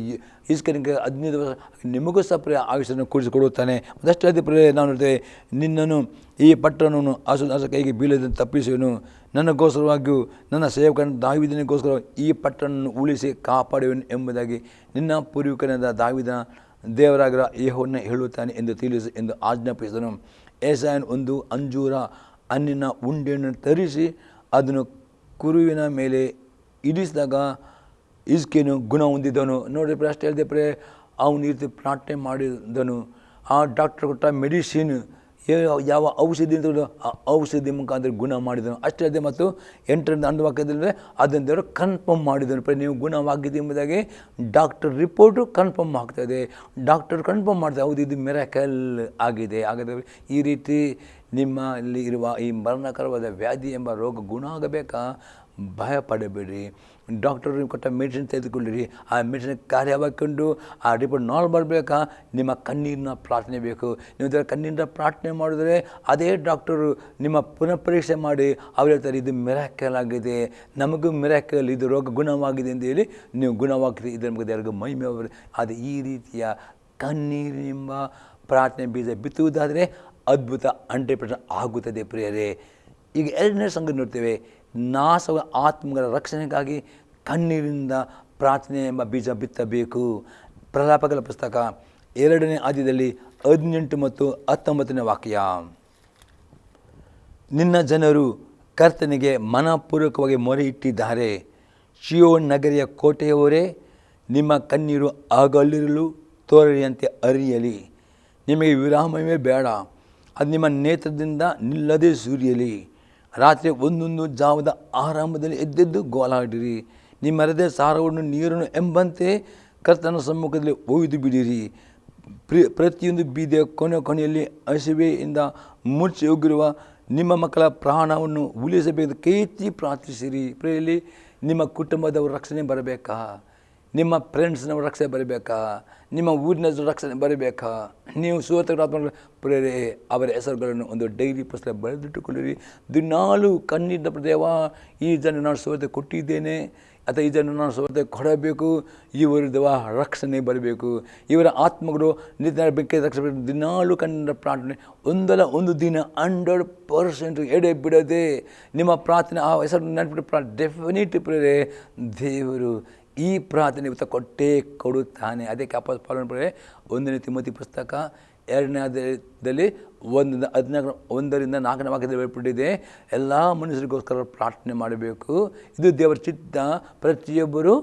ಹಿಜ್ಕೀಯನಿಗೆ 15 ವರ್ಷ ನಿಮಗೂ ಸಹ ಪ್ರಿಯ ಆಯುಷ್ಯವನ್ನು ಕೂಡಿಸಿಕೊಡುತ್ತಾನೆ. ಅದಷ್ಟೇ ಅದೇ ಪ್ರಿಯ, ನಾವು ನೋಡ್ತೇವೆ, ನಿನ್ನನ್ನು ಈ ಪಟ್ಟಣವನ್ನು ಅಸುರ ಕೈಗೆ ಬೀಳದಂತೆ ತಪ್ಪಿಸುವನು, ನನಗೋಸ್ಕರವಾಗಿಯೂ ನನ್ನ ಸೇವಕನ ದಾವೀದನಿಗೋಸ್ಕರ ಈ ಪಟ್ಟಣವನ್ನು ಉಳಿಸಿ ಕಾಪಾಡುವನು ಎಂಬುದಾಗಿ ನಿನ್ನ ಪೂರ್ವಿಕನಾದ ದಾವೀದನ ದೇವರಾಗಿರುವ ಯೆಹೋವನು ಹೇಳುತ್ತಾನೆ ಎಂದು ತಿಳಿಸು ಎಂದು ಆಜ್ಞಾಪಿಸಿದನು. ಏಸಾಯನು ಒಂದು ಅಂಜೂರ ಹಣ್ಣಿನ ಉಂಡೆಯನ್ನು ತರಿಸಿ ಅದನ್ನು ಕುರುವಿನ ಮೇಲೆ ಇಡಿಸಿದಾಗ ಹಿಜ್ಕೀಯನು ಗುಣ ಹೊಂದಿದನು. ನೋಡಿ ಅಷ್ಟೇ ಹೇಳಿದೆ ಪ್ರೇ, ಅವನು ಈ ರೀತಿ ಪ್ರಾರ್ಥನೆ ಮಾಡಿದನು. ಆ ಡಾಕ್ಟರ್ ಕೊಟ್ಟ ಮೆಡಿಸಿನ್ ಯಾವ ಔಷಧಿ ಅಂತ ಆ ಔಷಧಿ ಮುಖಾಂತರ ಗುಣ ಮಾಡಿದನು. ಅಷ್ಟೇ ಅದೇ. ಮತ್ತು 8ರಿಂದ 11 ವಾಕ್ಯದಲ್ಲಿ ಅದನ್ನು ದೇವರು ಕನ್ಫರ್ಮ್ ಮಾಡಿದನು. ನೀವು ಗುಣವಾಗಿದೆ ಎಂಬುದಾಗಿ ಡಾಕ್ಟರ್ ರಿಪೋರ್ಟು ಕನ್ಫರ್ಮ್ ಆಗ್ತಾಯಿದೆ. ಡಾಕ್ಟರ್ ಕನ್ಫರ್ಮ್ ಮಾಡ್ತಾರೆ, ಹೌದು ಇದು ಮಿರಾಕಲ್ ಆಗಿದೆ. ಹಾಗಾದರೆ ಈ ರೀತಿ ನಿಮ್ಮಲ್ಲಿ ಇರುವ ಈ ಮರಣಕರವಾದ ವ್ಯಾಧಿ ಎಂಬ ರೋಗ ಗುಣ ಆಗಬೇಕಾ? ಭಯ ಪಡಬೇಡಿ. ಡಾಕ್ಟರ್ ಕೊಟ್ಟ ಮೆಡಿಸಿನ್ ತೆಗೆದುಕೊಳ್ಳಿರಿ. ಆ ಮೆಡಿಸಿನ್ ಕಾರ್ಯವಾಗಿಕೊಂಡು ಆ ರಿಪೋರ್ಟ್ ನಾರ್ಮಲ್ ಬರಬೇಕಾ? ನಿಮ್ಮ ಕಣ್ಣೀರಿನ ಪ್ರಾರ್ಥನೆ ಬೇಕು. ನೀವು ಇದರ ಕಣ್ಣೀರಿನ ಪ್ರಾರ್ಥನೆ ಮಾಡಿದ್ರೆ ಅದೇ ಡಾಕ್ಟರು ನಿಮ್ಮ ಪುನಃ ಪರೀಕ್ಷೆ ಮಾಡಿ ಅವ್ರು ಹೇಳ್ತಾರೆ, ಇದು ಮಿರಾಕಲ್ ಆಗಿದೆ, ನಮಗೂ ಮಿರಾಕಲ್, ಇದು ರೋಗ ಗುಣವಾಗಿದೆ ಎಂದು ಹೇಳಿ ನೀವು ಗುಣವಾಗಿದೆ, ಇದರ ಬಗ್ಗೆ ಯಾರಿಗೂ ಮಹಿಮೆ ಅವರು. ಅದು ಈ ರೀತಿಯ ಕಣ್ಣೀರಿನೆಂಬ ಪ್ರಾರ್ಥನೆ ಬೀಜ ಬಿತ್ತುವುದಾದರೆ ಅದ್ಭುತ 100% ಆಗುತ್ತದೆ ಪ್ರಿಯರೇ. ಈಗ 2ನೇ ಸಂಗತಿ ನೋಡ್ತೇವೆ, ನಾಶವ ಆತ್ಮಗಳ ರಕ್ಷಣೆಗಾಗಿ ಕಣ್ಣೀರಿನಿಂದ ಪ್ರಾರ್ಥನೆ ಎಂಬ ಬೀಜ ಬಿತ್ತಬೇಕು. ಪ್ರಲಾಪಗಳ ಪುಸ್ತಕ 2ನೇ ಅಧ್ಯಾಯದಲ್ಲಿ 18 ಮತ್ತು 19ನೇ ವಾಕ್ಯ, ನಿನ್ನ ಜನರು ಕರ್ತನಿಗೆ ಮನಪೂರ್ವಕವಾಗಿ ಮೊರೆ ಇಟ್ಟಿದ್ದಾರೆ. ಚೀಯೋನ್ ನಗರಿಯ ಕೋಟೆಯವರೇ, ನಿಮ್ಮ ಕಣ್ಣೀರು ಹಗಲಿರುಳು ತೋರರಿಯಂತೆ ಹರಿಯಲಿ. ನಿಮಗೆ ವಿರಾಮವೇ ಬೇಡ, ಅದು ನಿಮ್ಮ ನೇತ್ರದಿಂದ ನಿಲ್ಲದೆ ಸುರಿಯಲಿ. ರಾತ್ರಿ 1 ಜಾವದ ಆರಂಭದಲ್ಲಿ ಎದ್ದೆದ್ದು ಗೋಲಾಡಿರಿ. ನಿಮ್ಮ ಹೃದಯ ಸಾರವನ್ನು ನೀರನ್ನು ಎಂಬಂತೆ ಕರ್ತನ ಸಮ್ಮುಖದಲ್ಲಿ ಒಯ್ದು ಬಿಡಿರಿ. ಪ್ರತಿಯೊಂದು ಬೀದಿಯ ಕೊನೆಯಲ್ಲಿ ಹಸಿವೆಯಿಂದ ಮುಚ್ಚಿ ಹೋಗಿರುವ ನಿಮ್ಮ ಮಕ್ಕಳ ಪ್ರಾಣವನ್ನು ಉಳಿಸಬೇಕು. ಕೈತಿ ಪ್ರಾರ್ಥಿಸಿರಿ. ಪ್ರೇಯಲ್ಲಿ ನಿಮ್ಮ ಕುಟುಂಬದವರ ರಕ್ಷಣೆ ಬರಬೇಕಾ? ನಿಮ್ಮ ಫ್ರೆಂಡ್ಸ್ನವ್ರ ರಕ್ಷಣೆ ಬರಬೇಕಾ? ನಿಮ್ಮ ಊರಿನ ರಕ್ಷಣೆ ಬರಬೇಕಾ? ನೀವು ಸುವಾರ್ತೆಗಳ ಪ್ರೇರೆ ಅವರ ಹೆಸರುಗಳನ್ನು ಒಂದು ಡೈರಿ ಪುಸ್ತಕ ಬರೆದಿಟ್ಟುಕೊಳ್ಳಿರಿ. ದಿನಾಲು ಕಣ್ಣಿದ್ದ ದೇವ, ಈ ಜನ ನಾನು ಸುವಾರ್ತೆ ಕೊಟ್ಟಿದ್ದೇನೆ ಅಥವಾ ಈ ಜನ ನಾನು ಸುವಾರ್ತೆ ಕೊಡಬೇಕು, ಇವರ ದೇವ ರಕ್ಷಣೆ ಬರಬೇಕು, ಇವರ ಆತ್ಮಗಳು ನಿತ್ಯ ಬೆಕ್ಕೆ ರಕ್ಷಣೆ. ದಿನಾಲು ಕಣ್ಣಿನ ಪ್ರಾರ್ಥನೆ, ಒಂದಲ್ಲ ಒಂದು ದಿನ 100% ಎಡೆ ಬಿಡದೆ ನಿಮ್ಮ ಪ್ರಾರ್ಥನೆ ಆ ಹೆಸರು ನೆನಪಿಟ್ಟು ಡೆಫಿನೆಟ್ ಪ್ರೇರೆ ದೇವರು ಈ ಪ್ರಾರ್ಥನೆ ಇವತ್ತು ಕೊಟ್ಟೇ ಕೊಡುತ್ತಾನೆ. ಅದಕ್ಕೆ ಅಪೊಸ್ತಲನ ಪ್ರೇರೆ 1ನೇ ತಿಮೋಥಿ ಪುಸ್ತಕ 2ನೇ ಅಧ್ಯಾಯದಲ್ಲಿ 1ರಿಂದ 4ನೇ ವಾಕ್ಯದಲ್ಲಿ ಹೇಳ್ಬಿಟ್ಟಿದೆ, ಎಲ್ಲ ಮನುಷ್ಯರಿಗೋಸ್ಕರ ಪ್ರಾರ್ಥನೆ ಮಾಡಬೇಕು. ಇದು ದೇವರ ಚಿತ್ತ. ಪ್ರತಿಯೊಬ್ಬರು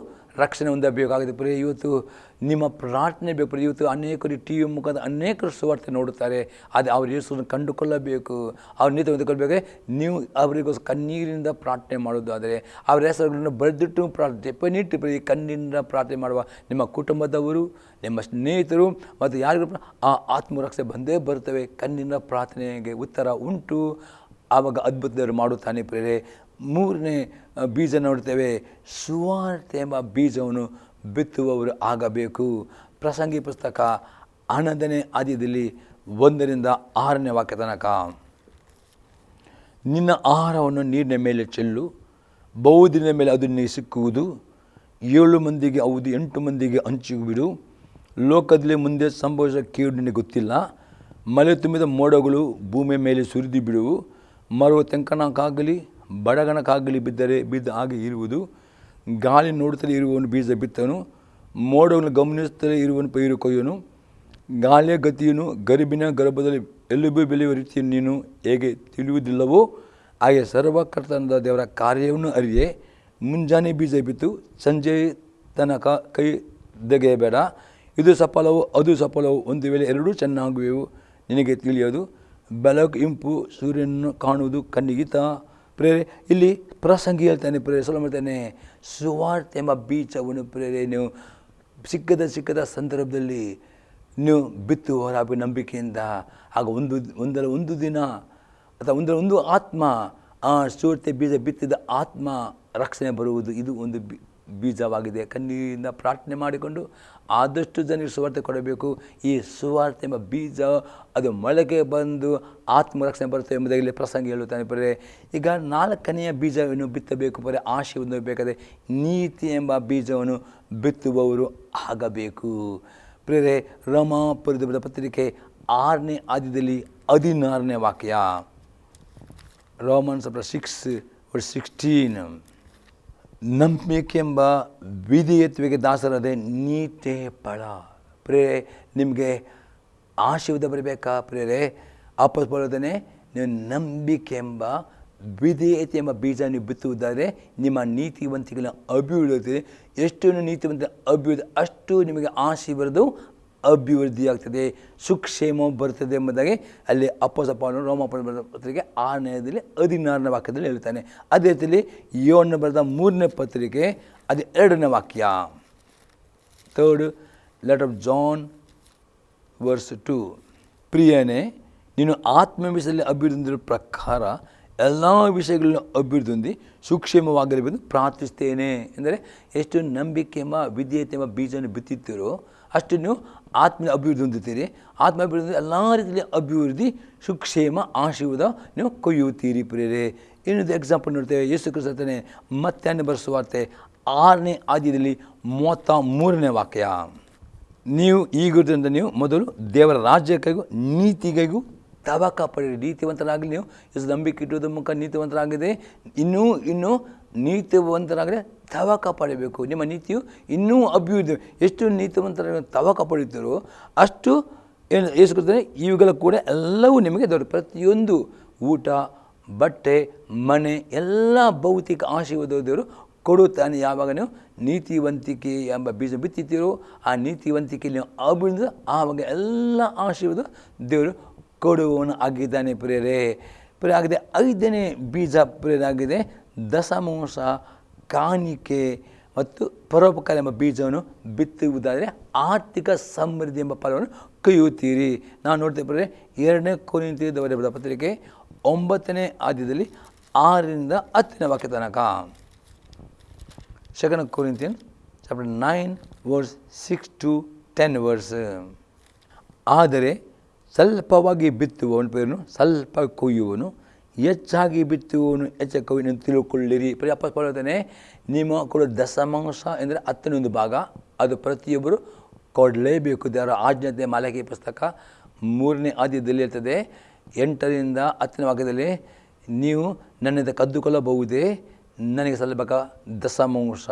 ರಕ್ಷಣೆ ಹೊಂದಬೇಕಾಗಿದೆ ಪ್ರಿಯ. ಇವತ್ತು ನಿಮ್ಮ ಪ್ರಾರ್ಥನೆ ಬೇಕು ಪ್ರಿಯ. ಇವತ್ತು ಅನೇಕರು ಟಿ ವಿ ಮುಖಾಂತರ ಅನೇಕರು ಸುವಾರ್ತೆ ನೋಡುತ್ತಾರೆ, ಆದರೆ ಅವರು ಯೇಸುವನ್ನು ಕಂಡುಕೊಳ್ಳಬೇಕು, ಅವ್ರ ನೀತಿ ಹೊಂದಿಕೊಳ್ಳಬೇಕಾದ್ರೆ ನೀವು ಅವರಿಗೋಸ್ಕರ ಕಣ್ಣೀರಿನಿಂದ ಪ್ರಾರ್ಥನೆ ಮಾಡೋದಾದರೆ ಅವರ ಹೆಸರುಗಳನ್ನು ಬರೆದಿಟ್ಟು ಡೆಫಿನಿಟ್ ಪ್ರಿಯ ಕಣ್ಣಿನಿಂದ ಪ್ರಾರ್ಥನೆ ಮಾಡುವ ನಿಮ್ಮ ಕುಟುಂಬದವರು, ನಿಮ್ಮ ಸ್ನೇಹಿತರು ಮತ್ತು ಯಾರಿಗೂ ಆ ಆತ್ಮರಕ್ಷೆ ಬಂದೇ ಬರ್ತವೆ. ಕಣ್ಣಿನ ಪ್ರಾರ್ಥನೆಗೆ ಉತ್ತರ ಉಂಟು, ಆವಾಗ ಅದ್ಭುತರು ಮಾಡುತ್ತಾನೆ ಪ್ರಿಯರೇ. ಮೂರನೇ ಬೀಜ ನೋಡ್ತೇವೆ, ಸುವಾರ್ತೆ ಎಂಬ ಬೀಜವನ್ನು ಬಿತ್ತುವವರು ಆಗಬೇಕು. ಪ್ರಸಂಗಿ ಪುಸ್ತಕ 11ನೇ ಅಧ್ಯಾಯದಲ್ಲಿ 1ರಿಂದ 6ನೇ ವಾಕ್ಯ ತನಕ. ನಿನ್ನ ಆಹಾರವನ್ನು ನೀರಿನ ಮೇಲೆ ಚೆಲ್ಲು, ಬಹುದಿನದ ಮೇಲೆ ಅದು ನಿನಗೆ ಸಿಕ್ಕುವುದು. 7 ಮಂದಿಗೆ ಹೌದು 8 ಮಂದಿಗೆ ಹಂಚಿಬಿಡು. ಲೋಕದಲ್ಲಿ ಮುಂದೆ ಸಂಭವಿಸುವ ಕೇಡು ನಿನಗೆ ಗೊತ್ತಿಲ್ಲ. ಮಳೆ ತುಂಬಿದ ಮೋಡಗಳು ಭೂಮಿಯ ಮೇಲೆ ಸುರಿದು ಬಿಡುವು. ಮರವು ತೆಂಕನಕ್ಕಾಗಲಿ ಬಡಗಣಕ್ಕಾಗಲಿ ಬಿದ್ದು ಹಾಗೆ ಇರುವುದು. ಗಾಳಿ ನೋಡುತ್ತಲೇ ಇರುವವನು ಬೀಜ ಬಿತ್ತನು, ಮೋಡವನ್ನು ಗಮನಿಸುತ್ತಲೇ ಇರುವವನು ಪೈರು ಕೊಯ್ಯನು. ಗಾಳಿಯ ಗತಿಯನ್ನು ಗರಿಬಿನ ಗರ್ಭದಲ್ಲಿ ಎಲುಬು ಬೆಳೆಯುವ ರೀತಿಯನ್ನು ನೀನು ಹೇಗೆ ತಿಳಿಯುವುದಿಲ್ಲವೋ ಹಾಗೆ ಸರ್ವಕರ್ತನಾದ ದೇವರ ಕಾರ್ಯವನ್ನು ಅರಿಯೆ. ಮುಂಜಾನೆ ಬೀಜ ಬಿತ್ತು, ಸಂಜೆ ತನಕ ಕೈ ತೆಗೆಯಬೇಡ. ಇದು ಸಫಲವೋ ಅದು ಸಫಲವೋ, ಒಂದು ವೇಳೆ ಎರಡೂ ಚೆನ್ನಾಗುವೆವು ನಿನಗೆ ತಿಳಿಯೋದು. ಬೆಳಕು ಇಂಪು ಸೂರ್ಯನನ್ನು ಕಾಣುವುದು ಕಣ್ಣಿಗಿತ. ಪ್ರೇರೆ ಇಲ್ಲಿ ಪ್ರಸಂಗಿ ಹೇಳ್ತಾನೆ ಪ್ರೇರೆ ಸೊಲ ಮಾಡ್ತಾನೆ, ಸುವಾರ್ತೆ ಎಂಬ ಬೀಜವನ್ನು ಪ್ರೇರೆ ನೀವು ಸಿಕ್ಕದ ಸಂದರ್ಭದಲ್ಲಿ ನೀವು ಬಿತ್ತುವರಾಗ ನಂಬಿಕೆಯಿಂದ ಆಗ ಒಂದು ದಿನ ಅಥವಾ ಒಂದು ಆತ್ಮ ಆ ಸುವಾರ್ತೆ ಬೀಜ ಬಿತ್ತಿದ ಆತ್ಮ ರಕ್ಷಣೆ ಬರುವುದು. ಇದು ಒಂದು ಬೀಜವಾಗಿದೆ. ಕಣ್ಣೀರಿಂದ ಪ್ರಾರ್ಥನೆ ಮಾಡಿಕೊಂಡು ಆದಷ್ಟು ಜನರಿಗೆ ಸುವಾರ್ತೆ ಕೊಡಬೇಕು. ಈ ಸುವಾರ್ತೆ ಎಂಬ ಬೀಜ ಅದು ಮೊಳಕೆ ಬಂದು ಆತ್ಮರಕ್ಷಣೆ ಬರುತ್ತೆ ಎಂಬುದಾಗಿ ಪ್ರಸಂಗಿ ಹೇಳುತ್ತಾನೆ ಪರೇ. ಈಗ 4ನೆಯ ಬೀಜವನ್ನು ಬಿತ್ತಬೇಕು ಪರೇ, ಆಶೆ ಹೊಂದಬೇಕಾದರೆ ನೀತಿ ಎಂಬ ಬೀಜವನ್ನು ಬಿತ್ತುವವರು ಆಗಬೇಕು ಪ್ರೇರೆ. ರೋಮಾಪುರದ ಪತ್ರಿಕೆ 6ನೇ ಅಧ್ಯಾಯದಲ್ಲಿ 16ನೇ ವಾಕ್ಯ. ರೋಮನ್ಸ್ 6:16. ನಂಬಿಕೆ ಎಂಬ ವಿಧೇಯತ್ವಕ್ಕೆ ದಾಸರದೆ ನೀತಿ ಫಲ. ಪ್ರೇರೆ ನಿಮಗೆ ಆಶೀರ್ವಾದ ಬರಬೇಕಾ ಪ್ರೇರೆ? ಅಪಸ್ಪರ್ಧನೆ ನೀವು ನಂಬಿಕೆ ಎಂಬ ವಿಧೇಯತೆ ಎಂಬ ಬೀಜ ನೀವು ಬಿತ್ತುವುದಾದರೆ ನಿಮ್ಮ ನೀತಿವಂತಿಕೆಗಳ ಅಭಿವೃದ್ಧಿ. ಎಷ್ಟು ನೀತಿವಂತ ಅಭಿವೃದ್ಧಿ ಅಷ್ಟು ನಿಮಗೆ ಆಶೀರ್ವಾದ ಅಭಿವೃದ್ಧಿಯಾಗ್ತದೆ, ಸುಕ್ಷೇಮ ಬರ್ತದೆ ಎಂಬುದಾಗಿ ಅಲ್ಲಿ ಅಪ್ಪಸಪ್ಪನು ರೋಮಾಪುರದ ಪತ್ರಿಕೆ 6ನೇ ಅಧ್ಯಾಯದಲ್ಲಿ 16ನೇ ವಾಕ್ಯದಲ್ಲಿ ಹೇಳ್ತಾನೆ. ಅದೇ ರೀತಿಯಲ್ಲಿ ಯೋಹನ ಬರೆದ 3ನೇ ಪತ್ರಿಕೆ ಅದು 2ನೇ ವಾಕ್ಯ. 3rd letter of John verse 2. ಪ್ರಿಯನೇ, ನೀನು ಆತ್ಮವಿಷಯದಲ್ಲಿ ಅಭಿವೃದ್ಧಿ ಹೊಂದಿರುವ ಪ್ರಕಾರ ಎಲ್ಲ ವಿಷಯಗಳನ್ನು ಅಭಿವೃದ್ಧಿ ಹೊಂದಿ ಸೂಕ್ಷ್ಮವಾಗಿರಬೇಕು ಪ್ರಾರ್ಥಿಸ್ತೇನೆ. ಎಂದರೆ ಎಷ್ಟು ನಂಬಿಕೆ ಎಂಬ ವಿಧೇಯತೆ ಎಂಬ ಬೀಜವನ್ನು ಬಿತ್ತಿರ್ತೀರೋ ಅಷ್ಟು ನೀವು ಆತ್ಮ ಅಭಿವೃದ್ಧಿ ಹೊಂದುತ್ತೀರಿ. ಆತ್ಮ ಅಭಿವೃದ್ಧಿ ಎಲ್ಲ ರೀತಿಯಲ್ಲಿ ಅಭಿವೃದ್ಧಿ ಸುಕ್ಷೇಮ ಆಶೀರ್ವಾದ ನೀವು ಕೊಯ್ಯುತ್ತೀರಿ ಪ್ರೇರೆ. ಇನ್ನೊಂದು ಎಕ್ಸಾಂಪಲ್ ನೋಡ್ತೇವೆ. ಯೇಸು ಕ್ರಿಸ್ತನೇ ಮತ್ತಾಯನ ಬರೆಸುವಾರ್ತೆ 6ನೇ ಅಧ್ಯಾಯದಲ್ಲಿ 33ನೇ ವಾಕ್ಯ. ನೀವು ಈಗಿರುವುದರಿಂದ ನೀವು ಮೊದಲು ದೇವರ ರಾಜ್ಯಕ್ಕಾಗೂ ನೀತಿಗಾಗೂ ತವಕ ಪಡೆಯಿರಿ. ನೀತಿವಂತರಾಗಲಿ. ನೀವು ಎಷ್ಟು ನಂಬಿಕೆ ಇಟ್ಟುವುದರ ಮುಖ ನೀತಿವಂತರಾಗಿದೆ. ಇನ್ನೂ ನೀತಿವಂತರಾಗಲಿ ತವಕ ಪಡೆಯಬೇಕು. ನಿಮ್ಮ ನೀತಿಯು ಇನ್ನೂ ಅಭಿವೃದ್ಧಿ. ಎಷ್ಟು ನೀತಿವಂತರಾಗಿ ತವಕ ಪಡೆಯುತ್ತೀರೋ ಅಷ್ಟು ಏನು ಯೇಸು ಕ್ರಿಸ್ತನೇ ಇವುಗಳ ಕೂಡ ಎಲ್ಲವೂ ನಿಮಗೆ ದೊರೆ. ಪ್ರತಿಯೊಂದು ಊಟ, ಬಟ್ಟೆ, ಮನೆ ಎಲ್ಲ ಭೌತಿಕ ಆಶೀರ್ವಾದ ದೇವರು ಕೊಡುತ್ತಾನೆ. ಯಾವಾಗ ನೀವು ನೀತಿವಂತಿಕೆ ಎಂಬ ಬೀಜ ಬಿತ್ತಿದ್ದೀರೋ ಆ ನೀತಿವಂತಿಕೆಯಲ್ಲಿ ನೀವು ಅಭಿವೃದ್ಧಿ ಆವಾಗ ಎಲ್ಲ ಆಶೀರ್ವಾದ ದೇವರು ಕೊಡುವವನು ಆಗಿದ್ದಾನೆ ಪ್ರೇರೆ. ಪ್ರೇರೆ ಆಗಿದೆ 5ನೇ ಬೀಜ ಪ್ರೇರೆ ಆಗಿದೆ ದಶಮಾಂಶ, ಕಾಣಿಕೆ ಮತ್ತು ಪರೋಪಕಾರ ಎಂಬ ಬೀಜವನ್ನು ಬಿತ್ತುವುದಾದರೆ ಆರ್ಥಿಕ ಸಮೃದ್ಧಿ ಎಂಬ ಫಲವನ್ನು ಕೊಯ್ಯುತ್ತೀರಿ. ನಾವು ನೋಡ್ತೇವೆ ಪ್ರೇರೆ 2ನೇ ಕೊರಿಂಥಿಯದವರ ಬರೆದ ಪತ್ರಿಕೆ 9ನೇ ಅಧ್ಯಾಯದಲ್ಲಿ 6ರಿಂದ 10ನೇ ವಾಕ್ಯ ತನಕ. 2 Corinthians chapter 9 verse 6 to 10 verse. ಆದರೆ ಸ್ವಲ್ಪವಾಗಿ ಬಿತ್ತುವವನು ಪೇರನು ಸ್ವಲ್ಪ ಕೊಯ್ಯುವನು, ಹೆಚ್ಚಾಗಿ ಬಿತ್ತುವವನು ಹೆಚ್ಚಾಗಿ ಕೊಯ್ಯುವನು ತಿಳ್ಕೊಳ್ಳಿರಿ. ಅಪ್ಪಸ್ಪರ್ಧನೆ ನಿಮ್ಮ ಕೊಡೋ ದಶಮಾಂಶ ಎಂದರೆ 10ನೇ ಭಾಗ ಅದು ಪ್ರತಿಯೊಬ್ಬರು ಕೊಡಲೇಬೇಕು. ದೇವರ ಆಜ್ಞತೆ ಮಲಕಿ ಪುಸ್ತಕ 3ನೇ ಅಧ್ಯಾಯದಲ್ಲಿ ಇರ್ತದೆ 8ರಿಂದ 10ನೇ ವಾಕ್ಯದಲ್ಲಿ. ನೀವು ನನ್ನಿಂದ ಕದ್ದುಕೊಳ್ಳಬಹುದೇ, ನನಗೆ ಸಲ್ಲಬೇಕ ದಶಮಾಂಶ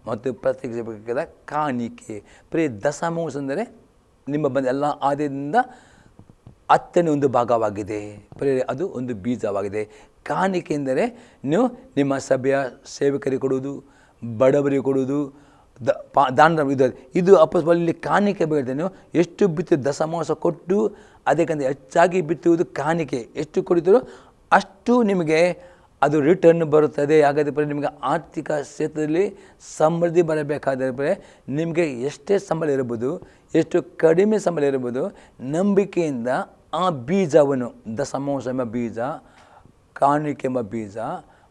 ಮತ್ತು ಪ್ರತ್ಯೇಕಿಸಬೇಕಾದ ಕಾಣಿಕೆ. ದಶಮಾಂಶ ಅಂದರೆ ನಿಮ್ಮ ಬಂದ ಎಲ್ಲ ಆದಾಯದಿಂದ 10ನೇ ಭಾಗವಾಗಿದೆ. ಅದು ಒಂದು ಬೀಜವಾಗಿದೆ. ಕಾಣಿಕೆ ಎಂದರೆ ನೀವು ನಿಮ್ಮ ಸಭೆಯ ಸೇವಕರಿಗೆ ಕೊಡುವುದು, ಬಡವರಿಗೆ ಕೊಡುವುದು, ದಾನ ಇದು ಅಪ್ಪಲ್ಲಿ ಕಾಣಿಕೆ ಬೀಳ್ತೇನೆ. ನೀವು ಎಷ್ಟು ಬಿತ್ತು ದಶಮಾಂಶ ಕೊಟ್ಟು ಅದಕ್ಕಿಂತ ಹೆಚ್ಚಾಗಿ ಬಿತ್ತುವುದು ಕಾಣಿಕೆ. ಎಷ್ಟು ಕೊಡ್ತೀರೋ ಅಷ್ಟು ನಿಮಗೆ ಅದು ರಿಟರ್ನ್ ಬರುತ್ತದೆ. ಹಾಗಾದರೆ ನಿಮಗೆ ಆರ್ಥಿಕ ಕ್ಷೇತ್ರದಲ್ಲಿ ಸಮೃದ್ಧಿ ಬರಬೇಕಾದರೆ ನಿಮಗೆ ಎಷ್ಟೇ ಸಂಬಳ ಇರ್ಬೋದು, ಎಷ್ಟು ಕಡಿಮೆ ಸಂಬಳ ಇರ್ಬೋದು, ನಂಬಿಕೆಯಿಂದ ಆ ಬೀಜವನ್ನು ದಶಮಾಂಶ ಎಂಬ ಬೀಜ, ಕಾಣಿಕೆ ಎಂಬ ಬೀಜ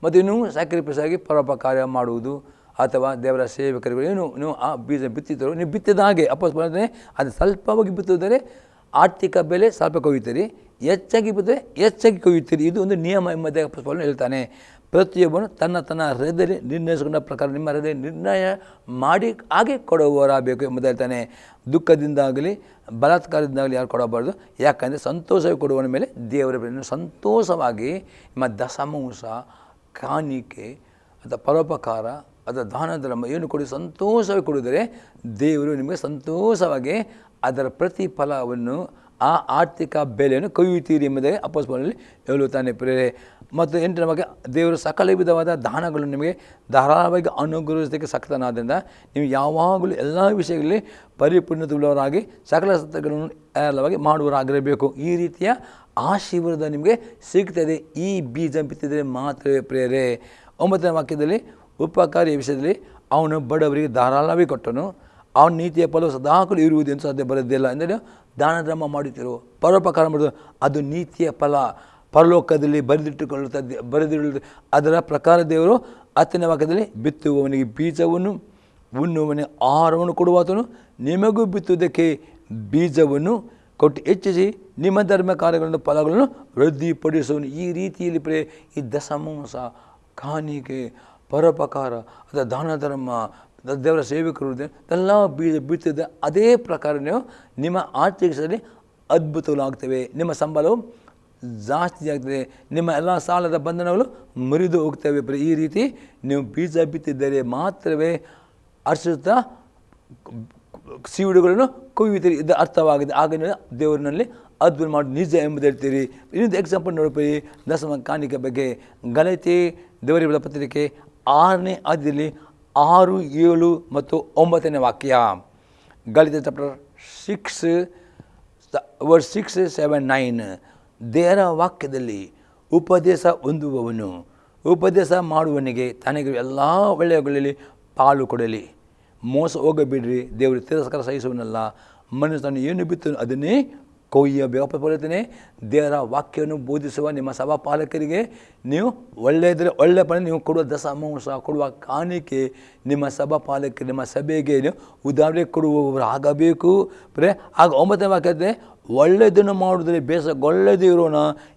ಮತ್ತು ಇನ್ನೂ ಸ್ಯಾಕ್ರಿಫೈಸ್ ಆಗಿ ಪರೋಪಕಾರ ಮಾಡುವುದು ಅಥವಾ ದೇವರ ಸೇವಕರುಗಳು ಏನು ನೀವು ಆ ಬೀಜ ಬಿತ್ತಿದ್ದರು, ನೀವು ಬಿತ್ತಿದ ಹಾಗೆ ಅಪ್ಪಸ್ಬರ್ತದೆ. ಅದು ಸ್ವಲ್ಪವಾಗಿ ಬಿತ್ತಿದರೆ ಆರ್ಥಿಕ ಬೆಲೆ ಸ್ವಲ್ಪ ಕೊಯ್ಯುತ್ತೀರಿ, ಹೆಚ್ಚಾಗಿ ಬಿದ್ದರೆ ಹೆಚ್ಚಾಗಿ ಕೊಯ್ಯುತ್ತೀರಿ. ಇದು ಒಂದು ನಿಯಮ ಎಂಬುದೇ ಅಪ್ಪಸ್ಬಾಲನು ಹೇಳ್ತಾನೆ. ಪ್ರತಿಯೊಬ್ಬನು ತನ್ನ ತನ್ನ ಹೃದಯದಲ್ಲಿ ನಿರ್ಣಯಿಸಿಕೊಂಡ ಪ್ರಕಾರ ನಿಮ್ಮ ಹೃದಯ ನಿರ್ಣಯ ಮಾಡಿ ಹಾಗೆ ಕೊಡುವವರಾಗಬೇಕು ಎಂಬುದು ಹೇಳ್ತಾನೆ. ದುಃಖದಿಂದಾಗಲಿ ಬಲಾತ್ಕಾರದಿಂದಾಗಲಿ ಯಾರು ಕೊಡಬಾರ್ದು. ಯಾಕಂದರೆ ಸಂತೋಷವಾಗಿ ಕೊಡುವನ ಮೇಲೆ ದೇವರ ಸಂತೋಷವಾಗಿ ನಿಮ್ಮ ದಶಮಾಂಶ, ಕಾಣಿಕೆ ಅಥವಾ ಪರೋಪಕಾರ ಅಥವಾ ದಾನ ಧರ್ಮ ಏನು ಕೊಡಿ ಸಂತೋಷವಾಗಿ ಕೊಡಿದರೆ ದೇವರು ನಿಮಗೆ ಸಂತೋಷವಾಗಿ ಅದರ ಪ್ರತಿಫಲವನ್ನು ಆ ಆರ್ಥಿಕ ಬೆಲೆಯನ್ನು ಕೊಯ್ಯುತ್ತೀರಿ ಎಂಬುದೇ ಅಪ್ಪಸ್ಬಾಲನಲ್ಲಿ ಹೇಳುತ್ತಾನೆ ಪ್ರೇರೆ. ಮತ್ತು 8ನೇ ಬಗ್ಗೆ ದೇವರು ಸಕಲ ವಿಧವಾದ ದಾನಗಳನ್ನು ನಿಮಗೆ ಧಾರಾಳವಾಗಿ ಅನುಗ್ರಹಿಸೋದಕ್ಕೆ ಸಕ್ತನಾದ್ದರಿಂದ ನೀವು ಯಾವಾಗಲೂ ಎಲ್ಲ ವಿಷಯಗಳಲ್ಲಿ ಪರಿಪೂರ್ಣತೆಯುಳ್ಳವರಾಗಿ ಸಕಲ ಸತ್ಯಗಳನ್ನು ಹೇರಳವಾಗಿ ಮಾಡುವವರಾಗಿರಬೇಕು. ಈ ರೀತಿಯ ಆಶೀರ್ವಾದ ನಿಮಗೆ ಸಿಗ್ತದೆ ಈ ಬೀಜ ಬಿತ್ತಿದರೆ ಮಾತ್ರವೇ ಪ್ರೇರೆ. 9ನೇ ವಾಕ್ಯದಲ್ಲಿ ಉಪಕಾರಿಯ ವಿಷಯದಲ್ಲಿ ಅವನು ಬಡವರಿಗೆ ಧಾರಾಳವಾಗಿ ಕೊಟ್ಟನು, ಅವನ ನೀತಿಯ ಫಲವು ಸದಾಕಲು ಇರುವುದು ಎಂದು ಸಾಧ್ಯ ಬರೋದಿಲ್ಲ. ಅಂದರೆ ದಾನ ಧರ್ಮ ಮಾಡುತ್ತಿರೋ, ಪರೋಪಕಾರ ಮಾಡೋದು ಅದು ನೀತಿಯ ಫಲ ಪರಲೋಕದಲ್ಲಿ ಬರೆದಿಡುತ್ತದೆ. ಅದರ ಪ್ರಕಾರ ದೇವರು 10ನೇ ವಾಕ್ಯದಲ್ಲಿ ಬಿತ್ತುವವನಿಗೆ ಬೀಜವನ್ನು, ಉಣ್ಣುವವನಿಗೆ ಆಹಾರವನ್ನು ಕೊಡುವಾತನು, ನಿಮಗೂ ಬಿತ್ತುವುದಕ್ಕೆ ಬೀಜವನ್ನು ಕೊಟ್ಟು ಹೆಚ್ಚಿಸಿ ನಿಮ್ಮ ಧರ್ಮ ಕಾರ್ಯಗಳನ್ನು ಫಲಗಳನ್ನು ವೃದ್ಧಿಪಡಿಸುವನು. ಈ ರೀತಿಯಲ್ಲಿ ಈ ದಶಮಾಂಶ, ಕಾಣಿಕೆ, ಪರೋಪಕಾರ ಅಥವಾ ದಾನ ಧರ್ಮ, ದೇವರ ಸೇವಕರು ಎಲ್ಲ ಬೀಜ ಬಿತ್ತಿದೆ. ಅದೇ ಪ್ರಕಾರ ನೀವು ನಿಮ್ಮ ಆರ್ಥಿಕತೆಯಲ್ಲಿ ಅದ್ಭುತಗಳಾಗ್ತವೆ, ನಿಮ್ಮ ಸಂಬಳವು ಜಾಸ್ತಿ ಆಗ್ತದೆ, ನಿಮ್ಮ ಎಲ್ಲ ಸಾಲದ ಬಂಧನಗಳು ಮುರಿದು ಹೋಗ್ತವೆ. ಈ ರೀತಿ ನೀವು ಬೀಜ ಬಿತ್ತಿದ್ದರೆ ಮಾತ್ರವೇ ಹರ್ಷಿಸುತ್ತಾ ಸೀವುಡುಗಳನ್ನು ಕೊಯ್ಯುತ್ತೀರಿ. ಇದು ಅರ್ಥವಾಗಿದೆ. ಆಗ ದೇವರಿನಲ್ಲಿ ಅದ್ಭುತ ಮಾಡಿ ನಿಜ ಎಂಬುದು ಹೇಳ್ತೀರಿ. ಇನ್ನೊಂದು ಎಕ್ಸಾಂಪಲ್ ನೋಡ್ತೀರಿ ದಶಮ ಕಾಣಿಕೆ ಬಗ್ಗೆ. ಗಲಾತ್ಯ ದೇವರ ಪತ್ರಿಕೆ 6ನೇ ಅಧ್ಯಾಯದಲ್ಲಿ 6, 7 ಮತ್ತು 9ನೇ ವಾಕ್ಯ. ಗಲಾತ್ಯ ಚಾಪ್ಟರ್ 6 ವರ್ಸ್ 6, 7, 9. ದೇವರ ವಾಕ್ಯದಲ್ಲಿ ಉಪದೇಶ ಹೊಂದುವವನು ಉಪದೇಶ ಮಾಡುವವನಿಗೆ ತನಗೆ ಎಲ್ಲ ಒಳ್ಳೆಯಗಳಲ್ಲಿ ಪಾಲು ಕೊಡಲಿ. ಮೋಸ ಹೋಗಬೇಡ್ರಿ. ದೇವರು ತಿರಸ್ಕಾರ ಸಹಿಸುವನಲ್ಲ, ಮನುಷ್ಯನು ಏನು ಬಿತ್ತನು ಅದನ್ನೇ ಕೊಯ್ಯಬೇಕು. ಬರುತ್ತೇನೆ ದೇವರ ವಾಕ್ಯವನ್ನು ಬೋಧಿಸುವ ನಿಮ್ಮ ಸಭಾಪಾಲಕರಿಗೆ ನೀವು ಒಳ್ಳೆಯದರೆ ಒಳ್ಳೆಯ ಪಣ ನೀವು ಕೊಡುವ ದಶಮಾಂಶ, ಕೊಡುವ ಕಾಣಿಕೆ ನಿಮ್ಮ ಸಭಾಪಾಲಕರಿಗೆ, ನಿಮ್ಮ ಸಭೆಗೆ ನೀವು ಉದಾಹರಣೆ ಕೊಡುವವರು ಆಗಬೇಕು. ಆಗ 9ನೇ ವಾಕ್ಯತೆ ಒಳ್ಳೆಯದನ್ನು ಮಾಡುವುದರೆ ಬೇಸಗೊಳ್ಳದೇ ಇರೋಣ,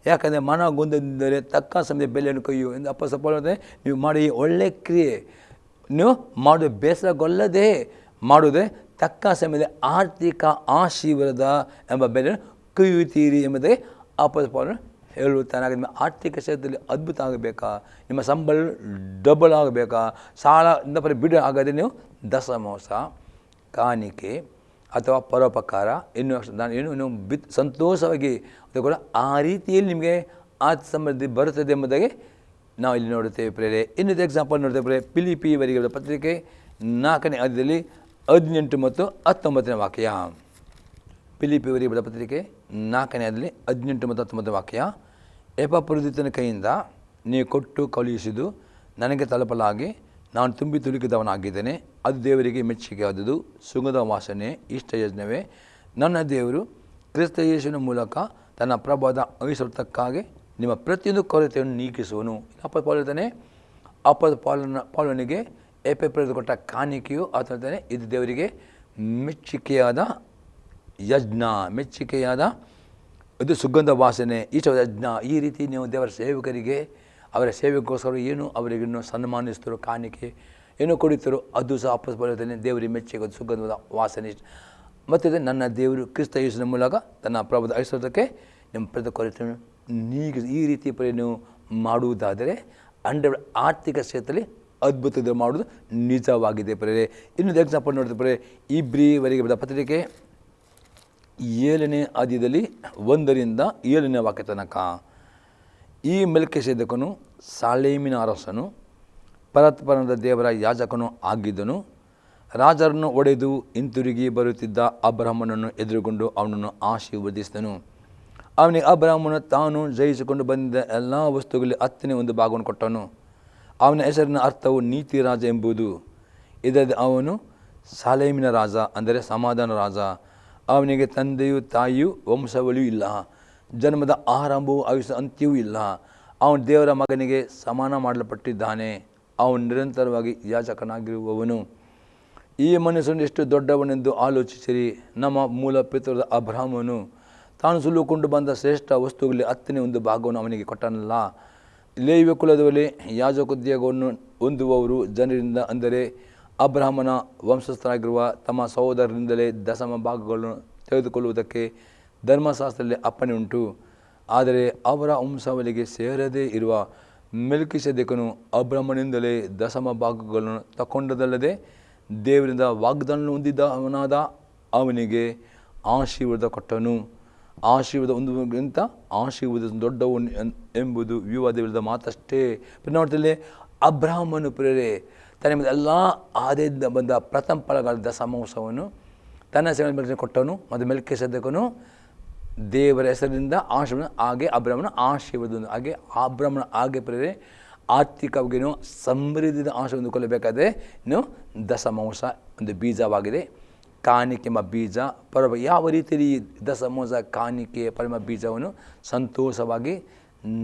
ಯಾಕಂದರೆ ಮನಗೊಂದಿದ್ದರೆ ತಕ್ಕ ಸಮಯದ ಬೆಲೆಯನ್ನು ಕೊಯ್ಯು ಎಂದು ಅಪ್ಪಸ್ತಲನೇ. ನೀವು ಮಾಡಿ ಒಳ್ಳೆಯ ಕ್ರಿಯೆ ನೀವು ಮಾಡೋದು ಬೇಸಗೊಳ್ಳದೆ ಮಾಡುವುದೇ ತಕ್ಕ ಸಮಯದ ಆರ್ಥಿಕ ಆಶೀರ್ವಾದ ಎಂಬ ಬೆಲೆಯನ್ನು ಕೊಯ್ಯುತ್ತೀರಿ ಎಂಬುದೇ ಅಪ್ಪಸ್ತಲನು ಹೇಳುತ್ತಾನೆ. ನಿಮ್ಮ ಆರ್ಥಿಕ ಕ್ಷೇತ್ರದಲ್ಲಿ ಅದ್ಭುತ ಆಗಬೇಕಾ, ನಿಮ್ಮ ಸಂಬಳ ಡಬಲ್ ಆಗಬೇಕಾ, ಸಾಲದಿಂದ ಬಿಡು ಆಗದೆ ನೀವು ದಶಮಾಂಶ, ಕಾಣಿಕೆ ಅಥವಾ ಪರೋಪಕಾರ ನಾನು ಏನು ಸಂತೋಷವಾಗಿ ಅದು ಕೂಡ ಆ ರೀತಿಯಲ್ಲಿ ನಿಮಗೆ ಆರ್ಥಿಕ ಸಮೃದ್ಧಿ ಬರುತ್ತದೆ ಎಂಬುದಾಗಿ ನಾವು ಇಲ್ಲಿ ನೋಡುತ್ತೇವೆ ಪ್ರೇರೆ. ಇನ್ನೊಂದು ಎಕ್ಸಾಂಪಲ್ ನೋಡ್ತೇವೆ ಪ್ರೇರೆ. ಫಿಲಿಪ್ಪಿಯವರಿಗೆ ಪತ್ರಿಕೆ 4ನೇ ಅಧ್ಯಾಯದಲ್ಲಿ 18 ಮತ್ತು 19ನೇ ವಾಕ್ಯ. ಫಿಲಿಪ್ಪಿಯವರಿಗೆ ಪತ್ರಿಕೆ 4ನೇ ಅಧ್ಯಾಯದಲ್ಲಿ 18 ಮತ್ತು 19ನೇ ವಾಕ್ಯ. ಎಪಫ್ರೊದಿತನ ಕೈಯಿಂದ ನೀವು ಕೊಟ್ಟು ಕಳುಹಿಸಿದ್ದು ನನಗೆ ತಲುಪಲಾಗಿ ನಾನು ತುಂಬಿ ತುಳುಕಿದವನಾಗಿದ್ದೇನೆ. ಅದು ದೇವರಿಗೆ ಮೆಚ್ಚುಗೆಯಾದುದು, ಸುಗಂಧ ವಾಸನೆ, ಇಷ್ಟ ಯಜ್ಞವೇ. ನನ್ನ ದೇವರು ಕ್ರಿಸ್ತ ಯೇಸುವಿನ ಮೂಲಕ ತನ್ನ ಪ್ರಭಾವದ ಐಶ್ವರ್ಯಕ್ಕಾಗಿ ನಿಮ್ಮ ಪ್ರತಿಯೊಂದು ಕೊರತೆಯನ್ನು ನೀಗಿಸುವನು. ಅಪೊಸ್ತಲ ಹೇಳ್ತಾನೆ, ಪಾಲನಿಗೆ ಎಪಫ್ರೊದಿತ ಕೊಟ್ಟ ಕಾಣಿಕೆಯು ಹೇಳ್ತಾನೆ ಇದು ದೇವರಿಗೆ ಮೆಚ್ಚುಗೆಯಾದ ಯಜ್ಞ, ಮೆಚ್ಚುಗೆಯಾದ ಇದು ಸುಗಂಧ ವಾಸನೆ, ಇಷ್ಟ ಯಜ್ಞ. ಈ ರೀತಿ ನೀವು ದೇವರ ಸೇವಕರಿಗೆ ಅವರ ಸೇವೆಗೋಸ್ಕರ ಏನು ಅವರಿಗಿನ್ನು ಸನ್ಮಾನಿಸ್ತಾರೋ, ಕಾಣಿಕೆ ಏನೋ ಕೊಡುತ್ತಾರೋ ಅದು ಸಹ ಅಪ್ಪಸ್ತಲನೇ ದೇವರಿಗೆ ಮೆಚ್ಚುಗೆ ಸುಗಂಧದ ವಾಸನೆ. ಮತ್ತು ನನ್ನ ದೇವರು ಕ್ರಿಸ್ತ ಯೇಸುವಿನ ಮೂಲಕ ತನ್ನ ಪ್ರಭುದ ಐಶ್ವರ್ಯಕ್ಕೆ ನಿಮ್ಮ ಪ್ರತಿ ಕೊರತೆಯನ್ನು ನೀಗಿ ಈ ರೀತಿ ನೀವು ಮಾಡುವುದಾದರೆ ಆರ್ಥಿಕ ಕ್ಷೇತ್ರದಲ್ಲಿ ಅದ್ಭುತ ಮಾಡುವುದು ನಿಜವಾಗಿದೆ ಪ್ರೇರೆ. ಇನ್ನೊಂದು ಎಕ್ಸಾಂಪಲ್ ನೋಡಿದ್ರೆ ಪ್ರೇರೆ, ಇಬ್ರಿಯವರಿಗೆ ಬರೆದ ಪತ್ರಿಕೆ 7ನೇ ಅಧ್ಯಾಯದಲ್ಲಿ 1ರಿಂದ 7ನೇ ವಾಕ್ಯ ತನಕ. ಈ ಮೆಲ್ಕಿಸೆದೇಕನು ಸಾಲೇಮಿನ ಅರಸನು, ಪರತ್ಪರನಾದ ದೇವರ ಯಾಜಕನು ಆಗಿದ್ದನು. ರಾಜರನ್ನು ಒಡೆದು ಹಿಂತಿರುಗಿ ಬರುತ್ತಿದ್ದ ಅಬ್ರಹಾಮನನ್ನು ಎದುರುಗೊಂಡು ಅವನನ್ನು ಆಶೀರ್ವದಿಸಿದನು. ಅವನಿಗೆ ಅಬ್ರಹಾಮನು ತಾನು ಜಯಿಸಿಕೊಂಡು ಬಂದ ಎಲ್ಲ ವಸ್ತುಗಳಲ್ಲಿ 10ನೇ ಒಂದು ಭಾಗವನ್ನು ಕೊಟ್ಟನು. ಅವನ ಹೆಸರಿನ ಅರ್ಥವು ನೀತಿ ರಾಜ ಎಂಬುದು. ಇದಲ್ಲದೆ ಅವನು ಸಾಲೇಮಿನ ರಾಜ, ಅಂದರೆ ಸಮಾಧಾನ ರಾಜ. ಅವನಿಗೆ ತಂದೆಯೂ ತಾಯಿಯೂ ವಂಶಾವಳಿಯೂ ಇಲ್ಲ, ಜನ್ಮದ ಆರಂಭವೂ ಆಯುಷ್ಯ ಅಂತ್ಯವೂ ಇಲ್ಲ. ಅವನು ದೇವರ ಮಗನಿಗೆ ಸಮಾನ ಮಾಡಲ್ಪಟ್ಟಿದ್ದಾನೆ. ಅವನು ನಿರಂತರವಾಗಿ ಯಾಜಕನಾಗಿರುವವನು. ಈ ಮನುಷ್ಯನು ಎಷ್ಟು ದೊಡ್ಡವನೆಂದು ಆಲೋಚಿಸಿರಿ. ನಮ್ಮ ಮೂಲ ಪಿತೃದ ಅಬ್ರಹಾಮನು ತಾನು ಸುಲುಕೊಂಡು ಬಂದ ಶ್ರೇಷ್ಠ ವಸ್ತುಗಳಲ್ಲಿ 10ನೇ ಒಂದು ಭಾಗವನ್ನು ಅವನಿಗೆ ಕೊಟ್ಟನಲ್ಲ. ಲೇವಿ ಕುಲದಲ್ಲಿ ಯಾಜಕೋದ್ಯೋಗವನ್ನು ಹೊಂದುವವರು ಜನರಿಂದ, ಅಂದರೆ ಅಬ್ರಹಾಮನ ವಂಶಸ್ಥರಾಗಿರುವ ತಮ್ಮ ಸಹೋದರರಿಂದಲೇ ದಶಮ ಭಾಗಗಳನ್ನು ತೆಗೆದುಕೊಳ್ಳುವುದಕ್ಕೆ ಧರ್ಮಶಾಸ್ತ್ರದಲ್ಲಿ ಅಪ್ಪಣೆ ಉಂಟು. ಆದರೆ ಅವರ ವಂಶಾವಳಿಗೆ ಸೇರದೇ ಇರುವ ಮೆಲ್ಕಿಸೆದೇಕನು ಅಬ್ರಹಾಮನಿಂದಲೇ ದಶಮ ಭಾಗಗಳನ್ನು ತಗೊಂಡದಲ್ಲದೆ ದೇವರಿಂದ ವಾಗ್ದಾನ ಹೊಂದಿದವನಾದ ಅವನಿಗೆ ಆಶೀರ್ವಾದ ಕೊಟ್ಟನು. ಆಶೀರ್ವಾದ ಹೊಂದುವುದಕ್ಕಿಂತ ಆಶೀರ್ವಾದ ದೊಡ್ಡವು ಎಂಬುದು ವಿವಾದವಿಲ್ಲದ ಮಾತಷ್ಟೇ. ನೋಡ್ತಲೇ ಅಬ್ರಹಾಮನು ಪ್ರೇರೆ ತನ್ನ ಎಲ್ಲ ಆದಾಯದಿಂದ ಬಂದ ಪ್ರಥಮ ಫಲಗಳ ದಶಮಾಂಶವನ್ನು ತನ್ನ ಸೇವೆ ಕೊಟ್ಟನು. ಮತ್ತು ಮೆಲ್ಕಿಸೆದೇಕನು ದೇವರ ಹೆಸರಿನಿಂದ ಆಶೀರ್ವಾದ, ಹಾಗೆ ಅಬ್ರಹಾಮನ ಆಶೀರ್ವಾದ, ಹಾಗೆ ಅಬ್ರಹಾಮನ ಹಾಗೆ ಪ್ರೇರೆ ಆರ್ಥಿಕವಾಗಿಯೂ ಸಮೃದ್ಧಿದ ಆಶೆ ಹೊಂದಿಕೊಳ್ಳಬೇಕಾದ್ರೆ ಇನ್ನು ದಶಮಾಂಶ ಒಂದು ಬೀಜವಾಗಿದೆ. ಕಾಣಿಕೆ ಎಂಬ ಬೀಜ ಪರಮ ಯಾವ ರೀತಿಯಲ್ಲಿ ದಶಮಾಂಶ ಕಾಣಿಕೆ ಪರಮ ಬೀಜವನ್ನು ಸಂತೋಷವಾಗಿ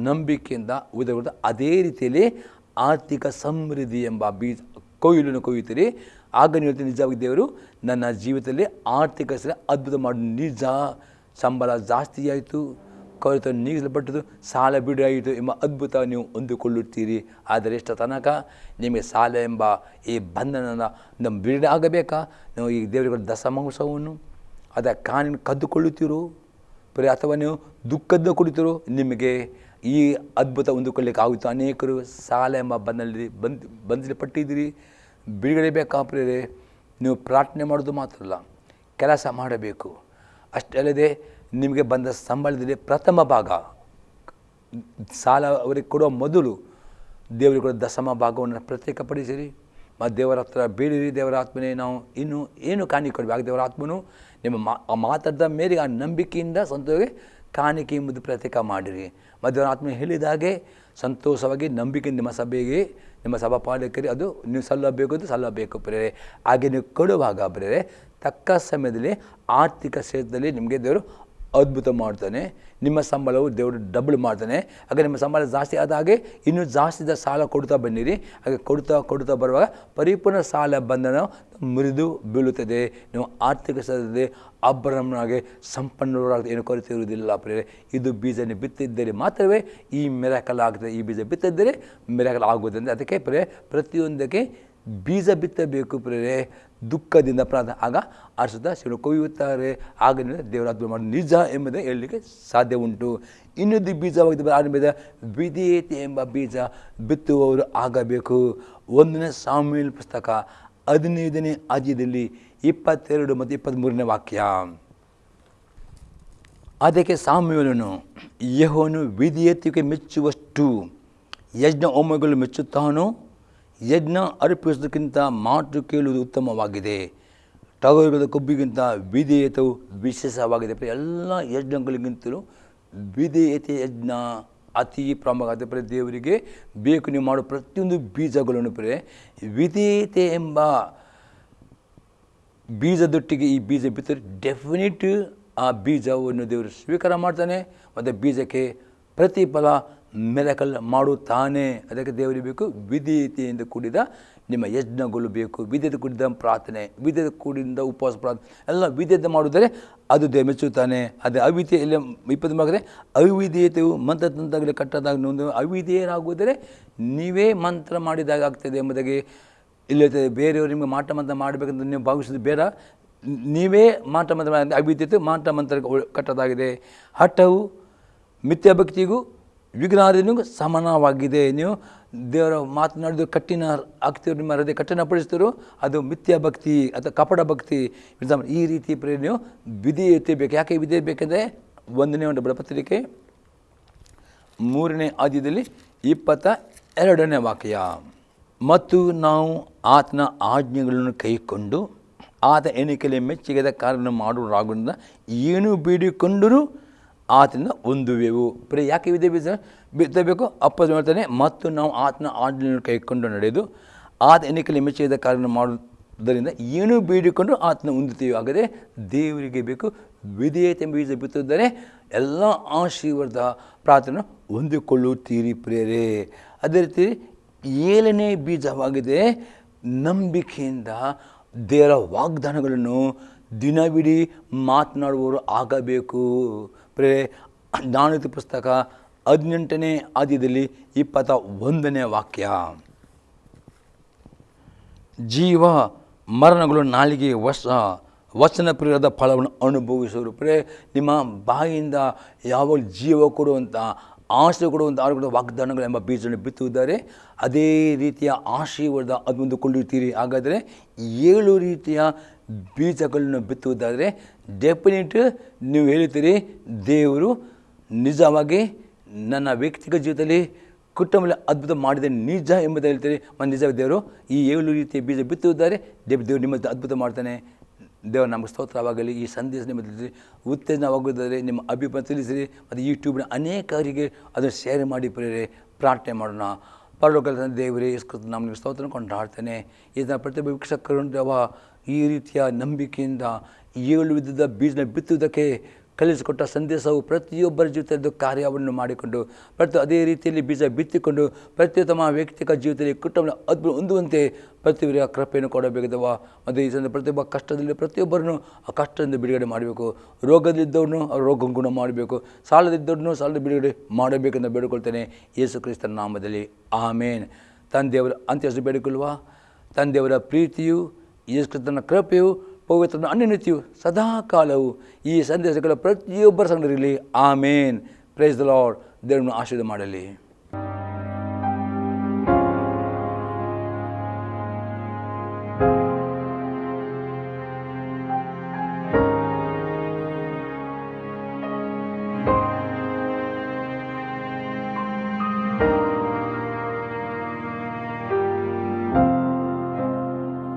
ನಂಬಿಕೆಯಿಂದ ಉದಗುವುದು, ಅದೇ ರೀತಿಯಲ್ಲಿ ಆರ್ಥಿಕ ಸಮೃದ್ಧಿ ಎಂಬ ಬೀಜ ಕೊಯ್ಲನ್ನು ಕೊಯ್ಯುತ್ತೀರಿ. ಆಗ ನೀವು ಹೇಳ್ತೀರಿ, ನಿಜವಾಗಿ ದೇವರು ನನ್ನ ಜೀವಿತದಲ್ಲಿ ಆರ್ಥಿಕ ಅದ್ಭುತ ಮಾಡಿ, ನಿಜ ಸಂಬಳ ಜಾಸ್ತಿ ಆಯಿತು, ಕೊರತೆ ನೀಗಿಸಲ್ಪಟ್ಟದು, ಸಾಲ ಬಿಡುಗಾಯಿತು ಎಂಬ ಅದ್ಭುತ ನೀವು ಹೊಂದಿಕೊಳ್ಳುತ್ತೀರಿ. ಆದರೆ ಎಷ್ಟು ತನಕ ನಿಮಗೆ ಸಾಲ ಎಂಬ ಈ ಬಂಧನದ ನಮ್ಮ ಬಿಡುಗಡೆ ಆಗಬೇಕಾ? ನೀವು ಈ ದೇವರಿಗೆ ದಶಮಾಂಶವನ್ನು ಅದರ ಕಾನೂನು ಕದ್ದುಕೊಳ್ಳುತ್ತೀರೋ ಅಥವಾ ನೀವು ದುಃಖದ ಕುಡಿತೀರೋ, ನಿಮಗೆ ಈ ಅದ್ಭುತ ಹೊಂದಿಕೊಳ್ಳಿಕ್ಕೆ ಆಗುತ್ತೋ? ಅನೇಕರು ಸಾಲ ಎಂಬ ಬಂಧನಲ್ಲಿ ಬಂಧಿಸಲ್ಪಟ್ಟಿದ್ದೀರಿ. ಬಿಡುಗಡೆ ಬೇಕಾಪ್ರೆ ನೀವು ಪ್ರಾರ್ಥನೆ ಮಾಡೋದು ಮಾತ್ರ ಅಲ್ಲ, ಕೆಲಸ ಮಾಡಬೇಕು. ಅಷ್ಟೇ ಅಲ್ಲದೆ ನಿಮಗೆ ಬಂದ ಸಂಬಳದಲ್ಲಿ ಪ್ರಥಮ ಭಾಗ ಸಾಲ ಅವರಿಗೆ ಕೊಡುವ ಮೊದಲು ದೇವರಿಗೆ ಕೊಡೋ ದಶಮ ಭಾಗವನ್ನು ಪ್ರತ್ಯೇಕಪಡಿಸಿರಿ. ಮತ್ತು ದೇವರ ಹತ್ರ ಬೇಡಿರಿ, ದೇವರ ಆತ್ಮನೇ ನಾವು ಇನ್ನೂ ಏನು ಕಾಣಿಕೆ ಕೊಡಬೇಕು. ಆಗ ದೇವರ ಆತ್ಮನು ನಿಮ್ಮ ಮಾತಾಡಿದ ಮೇರೆಗೆ ಆ ನಂಬಿಕೆಯಿಂದ ಸ್ವಂತವಾಗಿ ಕಾಣಿಕೆ ಎಂಬುದು ಪ್ರತ್ಯೇಕ ಮಾಡಿರಿ. ಮತ್ತು ದೇವರ ಆತ್ಮ ಹೇಳಿದಾಗೆ ಸಂತೋಷವಾಗಿ ನಂಬಿಕೆ ನಿಮ್ಮ ಸಭೆಗೆ, ನಿಮ್ಮ ಸಭಾಪಾಲಕರಿಗೆ ಅದು ನೀವು ಸಲ್ಲಬೇಕು, ಅದು ಸಲ್ಲಬೇಕು ಪ್ರೇರೆ. ಹಾಗೆ ನೀವು ಕೊಡುವಾಗ ಪ್ರೇರೆ ತಕ್ಕ ಸಮಯದಲ್ಲಿ ಆರ್ಥಿಕ ಕ್ಷೇತ್ರದಲ್ಲಿ ನಿಮಗೆ ದೇವರು ಅದ್ಭುತ ಮಾಡ್ತಾನೆ. ನಿಮ್ಮ ಸಂಬಳವು ದೇವರು ಡಬಲ್ ಮಾಡ್ತಾನೆ. ಹಾಗೆ ನಿಮ್ಮ ಸಂಬಳ ಜಾಸ್ತಿ ಆದ ಹಾಗೆ ಇನ್ನೂ ಜಾಸ್ತಿದ ಸಾಲ ಕೊಡ್ತಾ ಬನ್ನಿರಿ. ಹಾಗೆ ಕೊಡ್ತಾ ಬರುವಾಗ ಪರಿಪೂರ್ಣ ಸಾಲ ಬಂಧನ ಮುರಿದು ಬೀಳುತ್ತದೆ. ನೀವು ಆರ್ಥಿಕ ಕ್ಷೇತ್ರದಲ್ಲಿ ಅಬ್ರಹಾಮನಾಗೆ ಸಂಪನ್ನರಾಗಿ ಏನು ಕೊರತೆ ಇರುವುದಿಲ್ಲ ಪ್ರೇರೆ. ಇದು ಬೀಜನ ಬಿತ್ತಿದ್ದರೆ ಮಾತ್ರವೇ ಈ ಮಿರಾಕಲ್ ಆಗ್ತದೆ. ಈ ಬೀಜ ಬಿತ್ತಿದ್ದರೆ ಮಿರಾಕಲ್ ಆಗುವುದಂದರೆ ಅದಕ್ಕೆ ಪ್ರೇರೆ ಪ್ರತಿಯೊಂದಕ್ಕೆ ಬೀಜ ಬಿತ್ತಬೇಕು ಪ್ರೇರೆ. ದುಃಖದಿಂದ ಪ್ರಾರ್ಥನೆ ಆಗ ಅರ್ಸದ ಶಿವ ಕೊಯ್ಯುತ್ತಾರೆ. ಆಗ ದೇವರ ಅದ್ಭುತ ಮಾಡಿ ನಿಜ ಎಂಬುದೇ ಹೇಳಲಿಕ್ಕೆ ಸಾಧ್ಯ ಉಂಟು. ಇನ್ನೊಂದು ಬೀಜವಾಗಿದೆ ಆರಂಭದ ವಿಧೇಯತೆ ಎಂಬ ಬೀಜ ಬಿತ್ತುವವರು ಆಗಬೇಕು. 1ನೇ ಸಾಮುವೇಲ ಪುಸ್ತಕ 15ನೇ ಅಧ್ಯಾಯದಲ್ಲಿ 22 ಮತ್ತು 23ನೇ ವಾಕ್ಯ. ಅದಕ್ಕೆ ಸಾಮುವೇಲನು, ಯೆಹೋವನು ವಿಧೇಯತೆಗೆ ಮೆಚ್ಚುವಷ್ಟು ಯಜ್ಞ ಹೋಮಗಳು ಮೆಚ್ಚುತ್ತಾನೋ? ಯಜ್ಞ ಅರ್ಪಿಸೋದಕ್ಕಿಂತ ಮಾತು ಕೇಳುವುದು ಉತ್ತಮವಾಗಿದೆ. ಟಗರುಗಳ ಕೊಬ್ಬಿಗಿಂತ ವಿಧೇಯತೆಯು ವಿಶೇಷವಾಗಿದೆ. ಎಲ್ಲ ಯಜ್ಞಗಳಿಗಿಂತಲೂ ವಿಧೇಯತೆ ಯಜ್ಞ ಅತಿ ಪ್ರಾಮುಖ್ಯತೆ ಪ್ರಿಯ. ದೇವರಿಗೆ ಬೇಕು ನೀವು ಮಾಡೋ ಪ್ರತಿಯೊಂದು ಬೀಜಗಳನ್ನು ಪ್ರಿಯ ವಿಧೇಯತೆ ಎಂಬ ಬೀಜದೊಟ್ಟಿಗೆ ಈ ಬೀಜ ಬಿತ್ತರೆ ಡೆಫಿನೆಟ್ ಆ ಬೀಜವನ್ನು ದೇವರು ಸ್ವೀಕಾರ ಮಾಡ್ತಾನೆ. ಮತ್ತು ಬೀಜಕ್ಕೆ ಪ್ರತಿಫಲ ಮಿರಾಕಲ್ ಮಾಡುತ್ತಾನೆ. ಅದಕ್ಕೆ ದೇವರಿಗೆ ಬೇಕು ವಿಧೇಯತೆಯಿಂದ ಕೂಡಿದ ನಿಮ್ಮ ಯಜ್ಞಗಳು ಬೇಕು. ವಿಧೇಯತೆ ಕೂಡಿದ ಪ್ರಾರ್ಥನೆ, ವಿಧೇಯತೆ ಕೂಡಿದ ಉಪವಾಸ ಪ್ರಾರ್ಥನೆ ಎಲ್ಲ ವಿಧೇಯತೆ ಮಾಡಿದರೆ ಅದು ದೇವ ಮೆಚ್ಚುತ್ತಾನೆ. ಅದೇ ಅವಿಧೇಯ ಇಲ್ಲ 20 ಮಾಡಿದ್ರೆ ಅವಿಧೇಯತೆಯು ಮಂತ್ರತಂತ್ರಗಳಿಗೆ ಕಟ್ಟದಾಗ ಒಂದು ಅವಿಧೇಯರಾಗುವುದರೆ ನೀವೇ ಮಂತ್ರ ಮಾಡಿದಾಗ ಆಗ್ತದೆ ಎಂಬುದಾಗಿ ಇಲ್ಲದೆ ಬೇರೆಯವರು ನಿಮಗೆ ಮಾಟ ಮಂತ್ರ ಮಾಡಬೇಕಂತ ನೀವು ಭಾವಿಸೋದು ಬೇಡ. ನೀವೇ ಮಾಟ ಮಂತ್ರ ಅವಿಧೇಯತೆ ಮಾಟ ಮಂತ್ರಕ್ಕೆ ಕಟ್ಟದಾಗಿದೆ. ಹಠವು ಮಿಥ್ಯಾಭಕ್ತಿಗೂ ವಿಗ್ರಹಾರಾಧನೆಗೂ ಸಮಾನವಾಗಿದೆ. ನೀವು ದೇವರ ಮಾತನಾಡಿದ್ರು ಕಠಿಣ ಆಗ್ತಿರೋ, ನಿಮ್ಮ ಹೃದಯ ಕಠಿಣಪಡಿಸ್ತಿರೋ ಅದು ಮಿಥ್ಯಾಭಕ್ತಿ ಅಥವಾ ಕಪಟ ಭಕ್ತಿ. ಈ ರೀತಿ ಪ್ರೇರಣೆ ನೀವು ವಿಧೇಯತೆ ಬೇಕು. ಯಾಕೆ ವಿಧೇಯತೆ ಬೇಕೆಂದರೆ 1ನೇ ಬಡಪತ್ರಿಕೆ 3ನೇ ಅಧ್ಯಾಯದಲ್ಲಿ 22ನೇ ವಾಕ್ಯ. ಮತ್ತು ನಾವು ಆತನ ಆಜ್ಞೆಗಳನ್ನು ಕೈಕೊಂಡು ಆತ ಎಣಿಕೆಯಲ್ಲಿ ಮೆಚ್ಚುಗೆದ ಕಾರ್ಯವನ್ನು ಮಾಡುವರಾಗುವುದರಿಂದ ಏನು ಬೇಡಿಕೊಂಡರೂ ಆತನಿಂದ ಹೊಂದುವೆವು. ಯಾಕೆ ವಿಧಿ ಬಿತ್ತಬೇಕು? ಅಪ್ಪ ಹೇಳ್ತಾನೆ, ಮತ್ತು ನಾವು ಆತನ ಆಜ್ಞೆಯನ್ನು ಕೈಕೊಂಡು ನಡೆದು ಆತ ಎಣಿಕೆಯಲ್ಲಿ ಮೆಚ್ಚುಗೆದ ಕಾರ್ಯವನ್ನು ಮಾಡುವುದರಿಂದ ಏನು ಬೇಡಿಕೊಂಡರೂ ಆತನ ಹೊಂದುತ್ತೀವಿ. ಹಾಗಾದರೆ ದೇವರಿಗೆ ಬೇಕು ವಿಧೇಯತೆ ಬೀಜ ಬಿತ್ತುವುದರೆ ಎಲ್ಲ ಆಶೀರ್ವಾದ ಪ್ರಾರ್ಥನೆ ಹೊಂದಿಕೊಳ್ಳುತ್ತೀರಿ ಪ್ರಿಯರೇ. ಅದೇ ರೀತಿ 7ನೇ ಬೀಜವಾಗಿದೆ, ನಂಬಿಕೆಯಿಂದ ದೇವರ ವಾಗ್ದಾನಗಳನ್ನು ದಿನವಿಡೀ ಮಾತನಾಡುವವರು ಆಗಬೇಕು. ಪ್ರಿಯರೇ, ಜ್ಞಾನೋಕ್ತಿ ಪುಸ್ತಕ 18ನೇ ಅಧ್ಯಾಯದಲ್ಲಿ 21ನೇ ವಾಕ್ಯ, ಜೀವ ಮರಣಗಳು ನಾಲಿಗೆ ವಚನ ಪ್ರಿಯದ ಫಲವನ್ನು ಅನುಭವಿಸುವರು. ಪ್ರಿಯರೇ, ನಿಮ್ಮ ಬಾಯಿಯಿಂದ ಯಾವ ಜೀವ ಕೊಡುವಂಥ ಆಶೆ ಕೊಡುವಂಥ ಆರೋಗ್ಯದ ವಾಗ್ದಾನಗಳು ಎಂಬ ಬೀಜವನ್ನು ಬಿತ್ತುವುದಾರೆ ಅದೇ ರೀತಿಯ ಆಶೀರ್ವಾದ ಅದು ಹೊಂದಿಕೊಳ್ಳುತ್ತೀರಿ. ಹಾಗಾದರೆ 7 ರೀತಿಯ ಬೀಜಗಳನ್ನು ಬಿತ್ತುವುದಾದರೆ ಡೆಫಿನೆಟ್ ನೀವು ಹೇಳ್ತೀರಿ, ದೇವರು ನಿಜವಾಗಿ ನನ್ನ ವ್ಯಕ್ತಿಗತ ಜೀವಿತದಲ್ಲಿ ಕುಟುಂಬದಲ್ಲಿ ಅದ್ಭುತ ಮಾಡಿದ ನಿಜ ಎಂಬುದು ಹೇಳ್ತೀರಿ. ಮತ್ತು ನಿಜ ದೇವರು ಈ 7 ರೀತಿಯ ಬೀಜ ಬಿತ್ತುವುದಾರೆ ದೇವರು ನಿಮ್ಮ ಅದ್ಭುತ ಮಾಡ್ತಾನೆ. ದೇವರು ನಮಗೆ ಸ್ತೋತ್ರವಾಗಲಿ. ಈ ಸಂದೇಶ ನಿಮ್ಮಲ್ಲಿ ಉತ್ತೇಜನವಾಗುವುದಾದರೆ ನಿಮ್ಮ ಅಭಿಪ್ರಾಯ ತಿಳಿಸಿರಿ ಮತ್ತು ಯೂಟ್ಯೂಬ್ನ ಅನೇಕರಿಗೆ ಅದನ್ನು ಶೇರ್ ಮಾಡಿ ಪ್ರಿಯರೇ. ಪ್ರಾರ್ಥನೆ ಮಾಡೋಣ. ಪರಲೋಕದ ದೇವರೇ, ನಮ್ಮ ನಿಮಗೆ ಸ್ತೋತ್ರ ಕೊಂಡಾಡ್ತಾನೆ. ಇದನ್ನು ಪ್ರತಿಯೊಬ್ಬ ವೀಕ್ಷಕರು ಈ ರೀತಿಯ ನಂಬಿಕೆಯಿಂದ 7 ವಿಧದ ಬೀಜನ ಬಿತ್ತುವುದಕ್ಕೆ ಕಲಿಸಿಕೊಟ್ಟ ಸಂದೇಶವು ಪ್ರತಿಯೊಬ್ಬರ ಜೀವಿತದ ಕಾರ್ಯವನ್ನು ಮಾಡಿಕೊಂಡು ಅದೇ ರೀತಿಯಲ್ಲಿ ಬೀಜ ಬಿತ್ತಿಕೊಂಡು ತಮ್ಮ ವ್ಯಕ್ತಿಗತ ಜೀವಿತದಲ್ಲಿ ಕುಟುಂಬ ಅದ್ಭುತ ಹೊಂದುವಂತೆ ಪ್ರತಿಯೊಬ್ಬರ ಕೃಪೆಯನ್ನು ಕೊಡಬೇಕದವ. ಮತ್ತು ಈ ಸಂದರ್ಭ ಪ್ರತಿಯೊಬ್ಬ ಕಷ್ಟದಲ್ಲಿ ಪ್ರತಿಯೊಬ್ಬರನ್ನು ಆ ಕಷ್ಟದಿಂದ ಬಿಡುಗಡೆ ಮಾಡಬೇಕು. ರೋಗದಲ್ಲಿದ್ದವ್ರನ್ನು ಅವ್ರ ರೋಗ ಗುಣ ಮಾಡಬೇಕು. ಸಾಲದಿದ್ದವ್ರನ್ನು ಸಾಲದ ಬಿಡುಗಡೆ ಮಾಡಬೇಕೆಂದು ಬೇಡಿಕೊಳ್ತೇನೆ ಯೇಸು ಕ್ರಿಸ್ತನ ನಾಮದಲ್ಲಿ, ಆಮೇನ್. ತಂದೆಯವರ ಅಂತ್ಯಸು ಬೇಡಿಕೊಳ್ಳುವ ತಂದೆಯವರ ಪ್ರೀತಿಯು, ಯೇಸು ಕ್ರಿಸ್ತನ ಕೃಪೆಯು, ಪವಿತ್ರನ ಅನ್ಯೋನ್ಯತೆಯು ಸದಾ ಕಾಲವು ಈ ಸಂದೇಶಗಳ ಪ್ರತಿಯೊಬ್ಬರ ಸಂಗಡದಲ್ಲಿ, ಆಮೇನ್. Praise the Lord. ದೇವರನ್ನು ಆಶೀರ್ವಾದ ಮಾಡಲಿ.